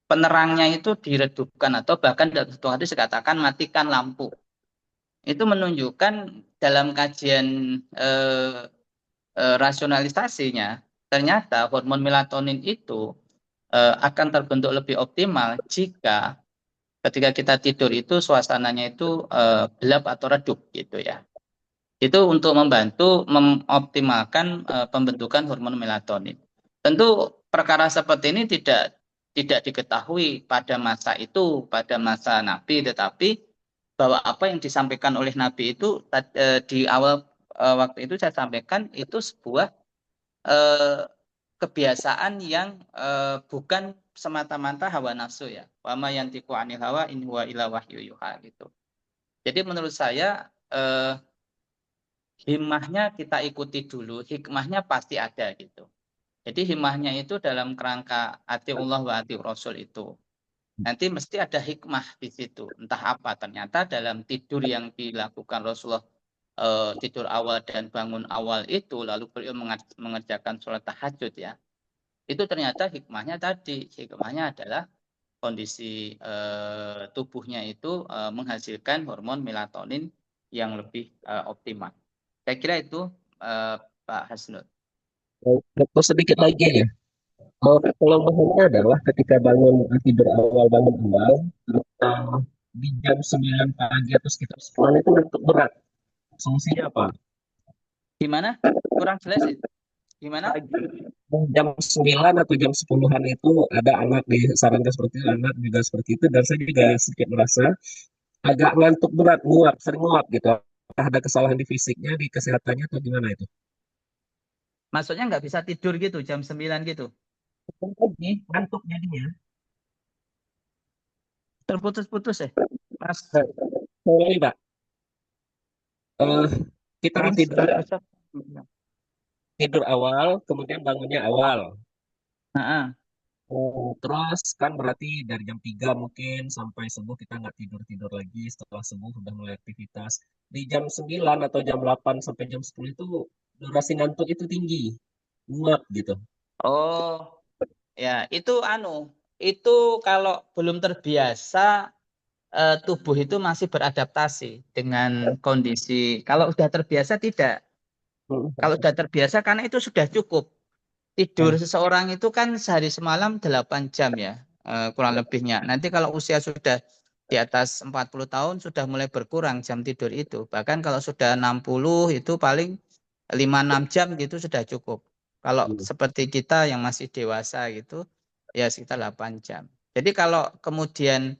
penerangnya itu diredupkan atau bahkan dalam satu hadis dikatakan matikan lampu. Itu menunjukkan dalam kajian eh, rasionalisasinya, ternyata hormon melatonin itu akan terbentuk lebih optimal jika ketika kita tidur itu suasananya itu gelap atau redup gitu ya. Itu untuk membantu mengoptimalkan pembentukan hormon melatonin. Tentu perkara seperti ini tidak diketahui pada masa itu, pada masa Nabi, tetapi bahwa apa yang disampaikan oleh Nabi itu di awal waktu itu saya sampaikan itu sebuah eh, kebiasaan yang bukan semata-mata hawa nafsu ya. Wa ma yantiqu anil hawa in huwa illa wahyu yuha gitu. Jadi menurut saya himmahnya kita ikuti dulu, hikmahnya pasti ada gitu. Jadi himmahnya itu dalam kerangka atiullah wa ati Rasul itu. Nanti mesti ada hikmah di situ. Entah apa ternyata dalam tidur yang dilakukan Rasulullah tidur awal dan bangun awal itu lalu beliau mengerjakan sholat tahajud ya. Itu ternyata hikmahnya tadi. Hikmahnya adalah kondisi tubuhnya itu menghasilkan hormon melatonin yang lebih optimal. Saya kira itu Pak Hasnul. Terus sedikit lagi ya. Kalau bahannya adalah ketika tidur awal, bangun awal, eh, di jam 9 pagi atau sekitar 10 itu untuk berat. Solusinya apa? Gimana? Kurang jelas ya? Gimana? Jam 9 atau jam 10-an itu ada anak disarankan seperti itu, anak juga seperti itu, dan saya juga sedikit merasa agak ngantuk berat, nguap, sering nguap gitu. Apakah ada kesalahan di fisiknya, di kesehatannya, atau gimana itu? Maksudnya nggak bisa tidur gitu jam 9 gitu. Lagi, ngantuk jadinya. Terputus-putus ya? Mas, Nah, sorry, Pak. Eh, kita kan Mas tidur, Asaf. tidur awal, kemudian bangunnya awal. Heeh. Terus kan berarti dari jam 3 mungkin sampai subuh kita nggak tidur-tidur lagi. Setelah subuh udah mulai aktivitas. Di jam 9 atau jam 8 sampai jam 10 itu durasi ngantuk itu tinggi. Nguap gitu. Oh, ya itu itu kalau belum terbiasa tubuh itu masih beradaptasi dengan kondisi. Kalau sudah terbiasa tidak. Kalau sudah terbiasa karena itu sudah cukup. Tidur seseorang itu kan sehari semalam 8 jam ya, kurang lebihnya. Nanti kalau usia sudah di atas 40 tahun sudah mulai berkurang jam tidur itu. Bahkan kalau sudah 60 itu paling 5-6 jam gitu sudah cukup. Kalau seperti kita yang masih dewasa gitu ya sekitar 8 jam. Jadi kalau kemudian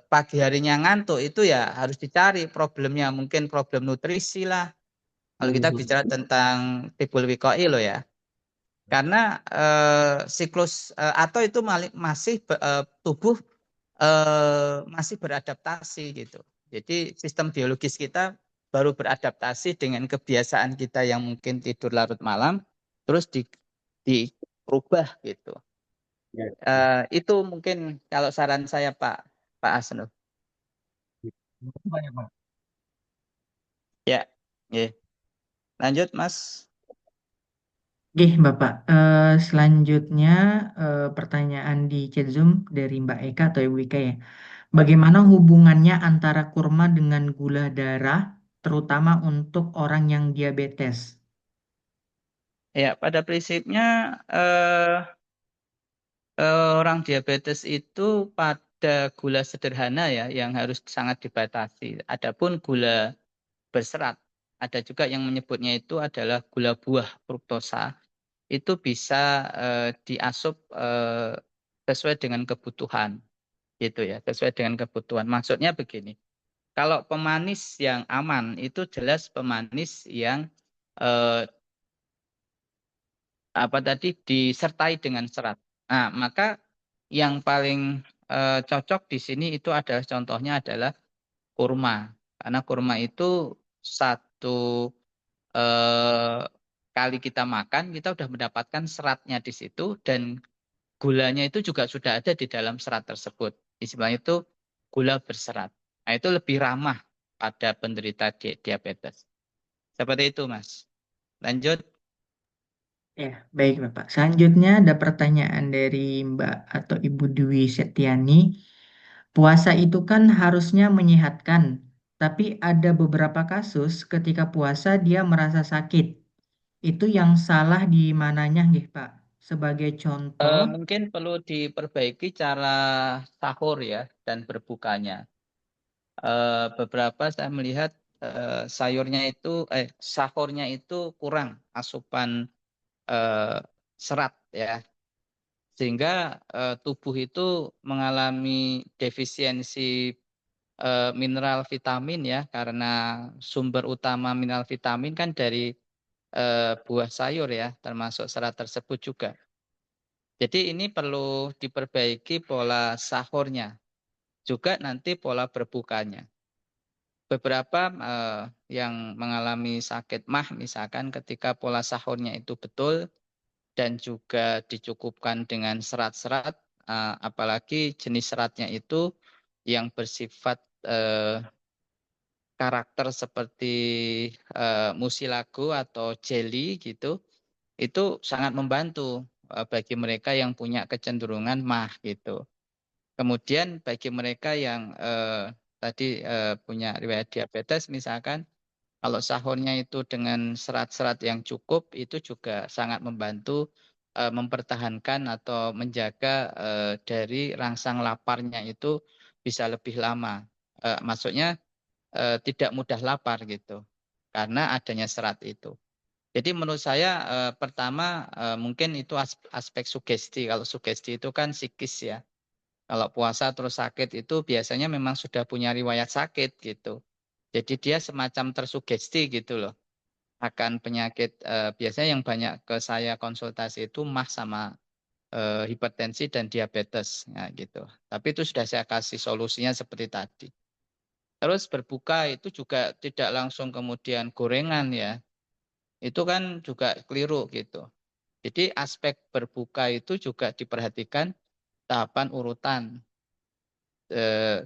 pagi harinya ngantuk itu ya harus dicari problemnya. Mungkin problem nutrisi lah. Kalau kita bicara tentang tibul wikoi loh ya. Karena siklus atau itu masih tubuh masih beradaptasi gitu. Jadi sistem biologis kita baru beradaptasi dengan kebiasaan kita yang mungkin tidur larut malam, terus dirubah gitu. Ya, Itu mungkin kalau saran saya Pak Asnul. itu banyak Pak. Ya, ya. Lanjut Mas. Oke, Bapak. Selanjutnya pertanyaan di chat Zoom dari Mbak Eka atau Ibu Eka ya. Bagaimana hubungannya antara kurma dengan gula darah, terutama untuk orang yang diabetes? Ya, pada prinsipnya orang diabetes itu pada gula sederhana ya yang harus sangat dibatasi. Adapun gula berserat, ada juga yang menyebutnya itu adalah gula buah fruktosa. itu bisa diasup sesuai dengan kebutuhan, gitu ya, sesuai dengan kebutuhan. Maksudnya begini, kalau pemanis yang aman itu jelas pemanis yang apa tadi disertai dengan serat. Nah, maka yang paling cocok di sini itu adalah contohnya adalah kurma. Karena kurma itu satu eh, kali kita makan, kita sudah mendapatkan seratnya di situ dan gulanya itu juga sudah ada di dalam serat tersebut. Istilahnya itu gula berserat. Nah, itu lebih ramah pada penderita diabetes. Seperti itu, Mas. Lanjut. Ya, baik Bapak. Selanjutnya ada pertanyaan dari Mbak atau Ibu Dwi Setiani. Puasa itu kan harusnya menyehatkan, tapi ada beberapa kasus ketika puasa dia merasa sakit. Itu yang salah di mananya nggih, Pak? Sebagai contoh, Mungkin perlu diperbaiki cara sahur ya dan berbukanya. Beberapa saya melihat sayurnya itu, sahurnya itu kurang asupan eh, serat ya, sehingga tubuh itu mengalami defisiensi mineral vitamin ya, karena sumber utama mineral vitamin kan dari buah sayur ya, termasuk serat tersebut juga. Jadi ini perlu diperbaiki pola sahurnya, juga nanti pola berbukanya. Beberapa yang mengalami sakit mah misalkan ketika pola sahurnya itu betul dan juga dicukupkan dengan serat-serat, apalagi jenis seratnya itu yang bersifat karakter seperti musilago atau jelly gitu, itu sangat membantu bagi mereka yang punya kecenderungan mah gitu. Kemudian bagi mereka yang tadi punya riwayat diabetes misalkan, kalau sahurnya itu dengan serat-serat yang cukup, itu juga sangat membantu mempertahankan atau menjaga dari rangsang laparnya itu bisa lebih lama. Maksudnya tidak mudah lapar gitu, karena adanya serat itu. Jadi menurut saya pertama mungkin itu aspek sugesti. Kalau sugesti itu kan psikis ya. Kalau puasa terus sakit itu biasanya memang sudah punya riwayat sakit gitu. Jadi dia semacam tersugesti gitu loh akan penyakit, biasanya yang banyak ke saya konsultasi itu mah sama hipertensi dan diabetes ya gitu. Tapi itu sudah saya kasih solusinya seperti tadi. Terus berbuka itu juga tidak langsung kemudian gorengan ya. Itu kan juga keliru gitu. Jadi aspek berbuka itu juga diperhatikan tahapan urutan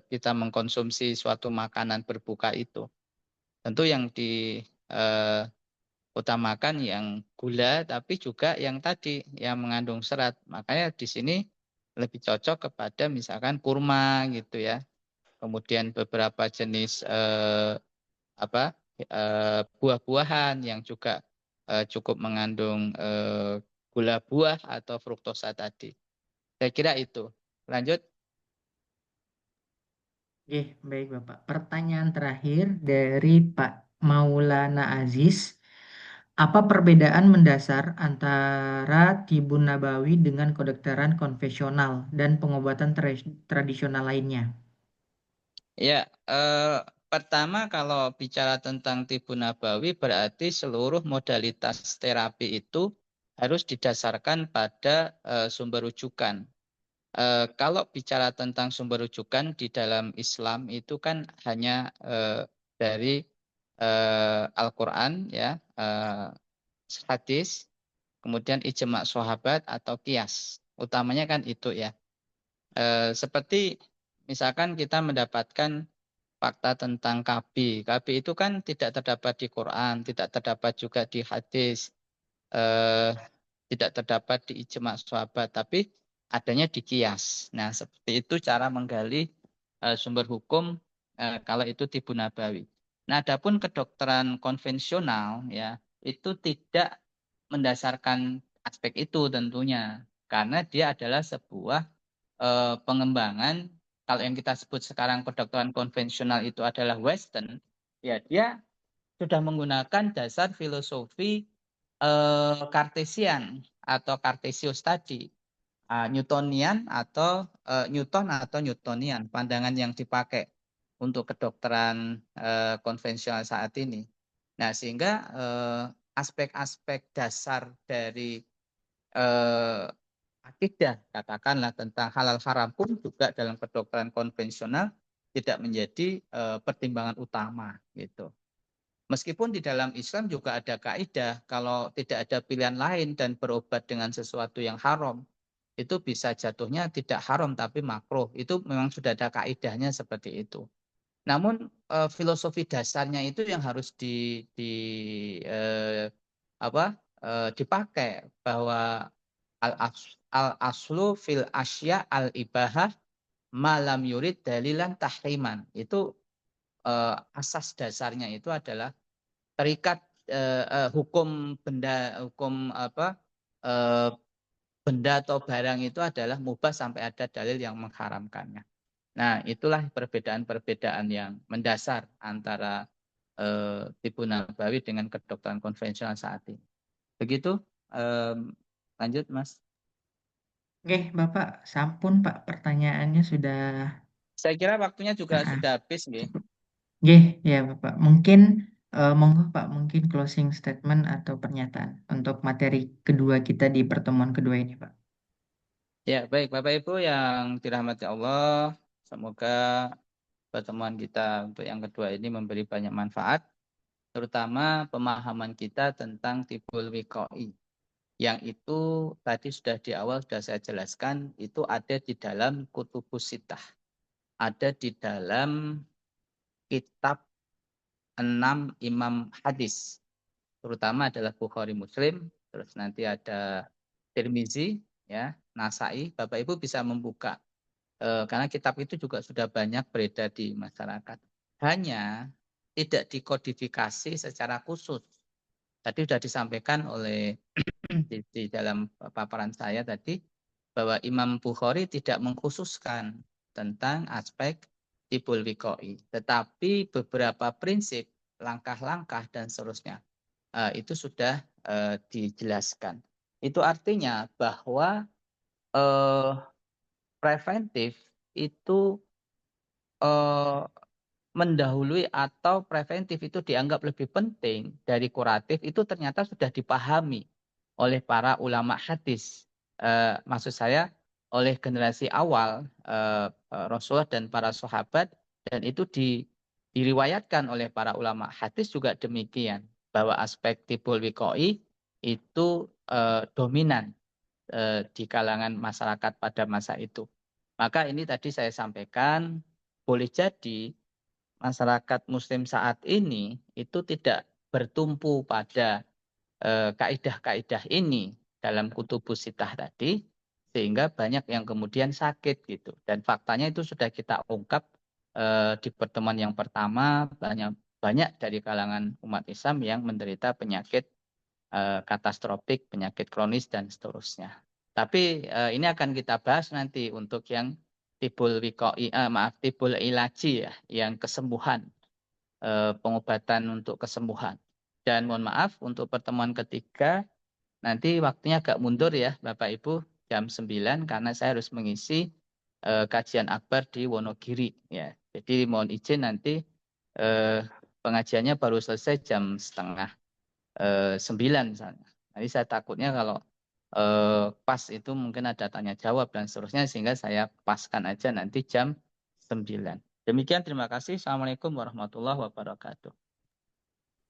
kita mengkonsumsi suatu makanan berbuka itu. Tentu yang diutamakan yang gula, tapi juga yang tadi yang mengandung serat. Makanya di sini lebih cocok kepada misalkan kurma gitu ya. Kemudian beberapa jenis buah-buahan yang juga cukup mengandung gula buah atau fruktosa tadi. Saya kira itu. Lanjut. oke, baik Bapak. Pertanyaan terakhir dari Pak Maulana Aziz. Apa perbedaan mendasar antara tibun nabawi dengan kedokteran konvensional dan pengobatan tradisional lainnya? Ya, pertama kalau bicara tentang tibun nabawi berarti seluruh modalitas terapi itu harus didasarkan pada sumber rujukan. Kalau bicara tentang sumber rujukan di dalam Islam itu kan hanya dari Al-Quran ya, hadis, kemudian ijma' sahabat atau kias. Utamanya kan itu ya. Seperti misalkan kita mendapatkan fakta tentang KB. KB itu kan tidak terdapat di Quran, tidak terdapat juga di hadis, eh, tidak terdapat di ijma' sahabat, tapi adanya di kias. Nah, seperti itu cara menggali sumber hukum kalau itu tibu nabawi. Nah, adapun kedokteran konvensional ya, itu tidak mendasarkan aspek itu tentunya, karena dia adalah sebuah pengembangan. Kalau yang kita sebut sekarang kedokteran konvensional itu adalah Western, ya dia sudah menggunakan dasar filosofi Kartesian atau Kartesius tadi, Newtonian atau Newton atau Newtonian, pandangan yang dipakai untuk kedokteran konvensional saat ini. Nah, sehingga aspek-aspek dasar dari akidah, katakanlah tentang halal haram pun juga dalam kedokteran konvensional tidak menjadi pertimbangan utama gitu. Meskipun di dalam Islam juga ada kaidah kalau tidak ada pilihan lain dan berobat dengan sesuatu yang haram, itu bisa jatuhnya tidak haram tapi makruh. Itu memang sudah ada kaidahnya seperti itu. Namun filosofi dasarnya itu yang harus dipakai bahwa al aslu fil asya al ibahah malam yurid dalilan tahriman. Itu asas dasarnya itu adalah terikat hukum benda benda atau barang itu adalah mubah sampai ada dalil yang mengharamkannya. Nah, itulah perbedaan-perbedaan yang mendasar antara tibu nabawi dengan kedokteran konvensional saat ini. Begitu, lanjut Mas. Oke, Bapak, sampun Pak, pertanyaannya sudah Saya kira waktunya juga ah, sudah habis, nggih. cukup. Oke, ya Bapak. Mungkin monggo Pak, mungkin closing statement atau pernyataan untuk materi kedua kita di pertemuan kedua ini, Pak. Ya, baik Bapak Ibu yang dirahmati Allah, semoga pertemuan kita untuk yang kedua ini memberi banyak manfaat, terutama pemahaman kita tentang tibul wiqai. Yang itu tadi sudah di awal sudah saya jelaskan, itu ada di dalam kutubus sitah. Ada di dalam kitab 6 imam hadis. Terutama adalah Bukhari Muslim, terus nanti ada Tirmizi, ya, Nasai. Bapak Ibu bisa membuka. Karena kitab itu juga sudah banyak beredar di masyarakat. Hanya tidak dikodifikasi secara khusus. Tadi sudah disampaikan oleh di dalam paparan saya tadi bahwa Imam Bukhari tidak mengkhususkan tentang aspek tibul wiqai, tetapi beberapa prinsip, langkah-langkah dan seterusnya itu sudah dijelaskan. Itu artinya bahwa preventif itu mendahului atau preventif itu dianggap lebih penting dari kuratif itu ternyata sudah dipahami oleh para ulama hadis. Maksud saya oleh generasi awal Rasulullah dan para sahabat, dan itu diriwayatkan oleh para ulama hadis juga demikian bahwa aspek tibul wiqai itu dominan di kalangan masyarakat pada masa itu. Maka ini tadi saya sampaikan boleh jadi masyarakat muslim saat ini itu tidak bertumpu pada kaidah-kaidah ini dalam kutubus sitah tadi, sehingga banyak yang kemudian sakit gitu. Dan faktanya itu sudah kita ungkap di pertemuan yang pertama, banyak dari kalangan umat Islam yang menderita penyakit katastrofik, penyakit kronis dan seterusnya. Tapi ini akan kita bahas nanti untuk yang tibul ilaji ya, yang kesembuhan, pengobatan untuk kesembuhan. Dan mohon maaf untuk pertemuan ketiga nanti waktunya agak mundur ya Bapak Ibu, jam 9 karena saya harus mengisi kajian akbar di Wonogiri ya. Jadi mohon izin nanti pengajiannya baru selesai jam setengah 9 misalnya. Nanti saya takutnya kalau pas itu mungkin ada tanya jawab dan seterusnya, sehingga saya paskan aja nanti jam 9. Demikian, terima kasih. Assalamualaikum warahmatullahi wabarakatuh.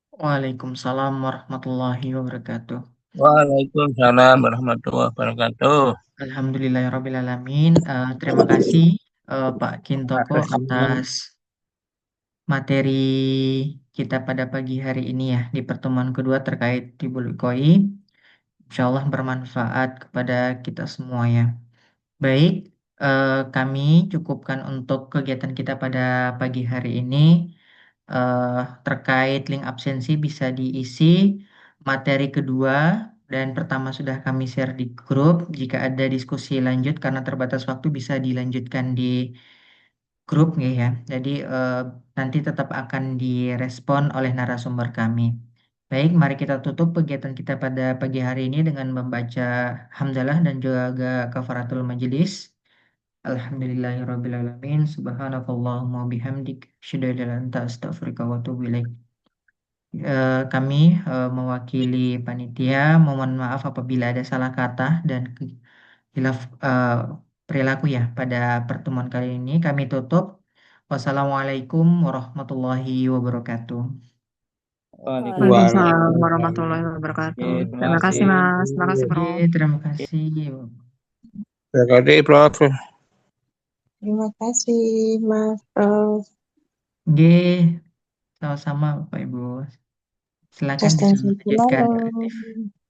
Waalaikumsalam warahmatullahi wabarakatuh. Waalaikumsalam warahmatullahi wabarakatuh. Alhamdulillahirrabbilalamin. Terima kasih Pak Kintoko atas materi kita pada pagi hari ini ya di pertemuan kedua terkait tibul wiqai. Insya Allah bermanfaat kepada kita semua ya. Baik, kami cukupkan untuk kegiatan kita pada pagi hari ini. Terkait link absensi bisa diisi materi kedua dan pertama sudah kami share di grup. Jika ada diskusi lanjut karena terbatas waktu bisa dilanjutkan di grup ya. Jadi nanti tetap akan direspon oleh narasumber kami. Baik, mari kita tutup kegiatan kita pada pagi hari ini dengan membaca hamdalah dan juga kafaratul majelis. Alhamdulillahirrabbilalamin. Subhanakallahumma bihamdik. Asyhadu an la ilaha illa anta astaghfiruka wa atubu ilaik. Kami mewakili panitia mohon maaf apabila ada salah kata dan hilaf perilaku ya pada pertemuan kali ini. Kami tutup. Wassalamualaikum warahmatullahi wabarakatuh. Waalaikumsalam. Waalaikumsalam warahmatullahi wabarakatuh. Oke, terima Terima kasih kasih. Mas. Terima kasih Bro. Terima kasih. Terima kasih, Prof. Terima kasih, Mas Prof. G, sama-sama Bapak Ibu. Silakan bisa Extension melanjutkan tomorrow. aktif.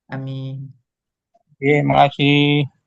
Amin. Terima kasih.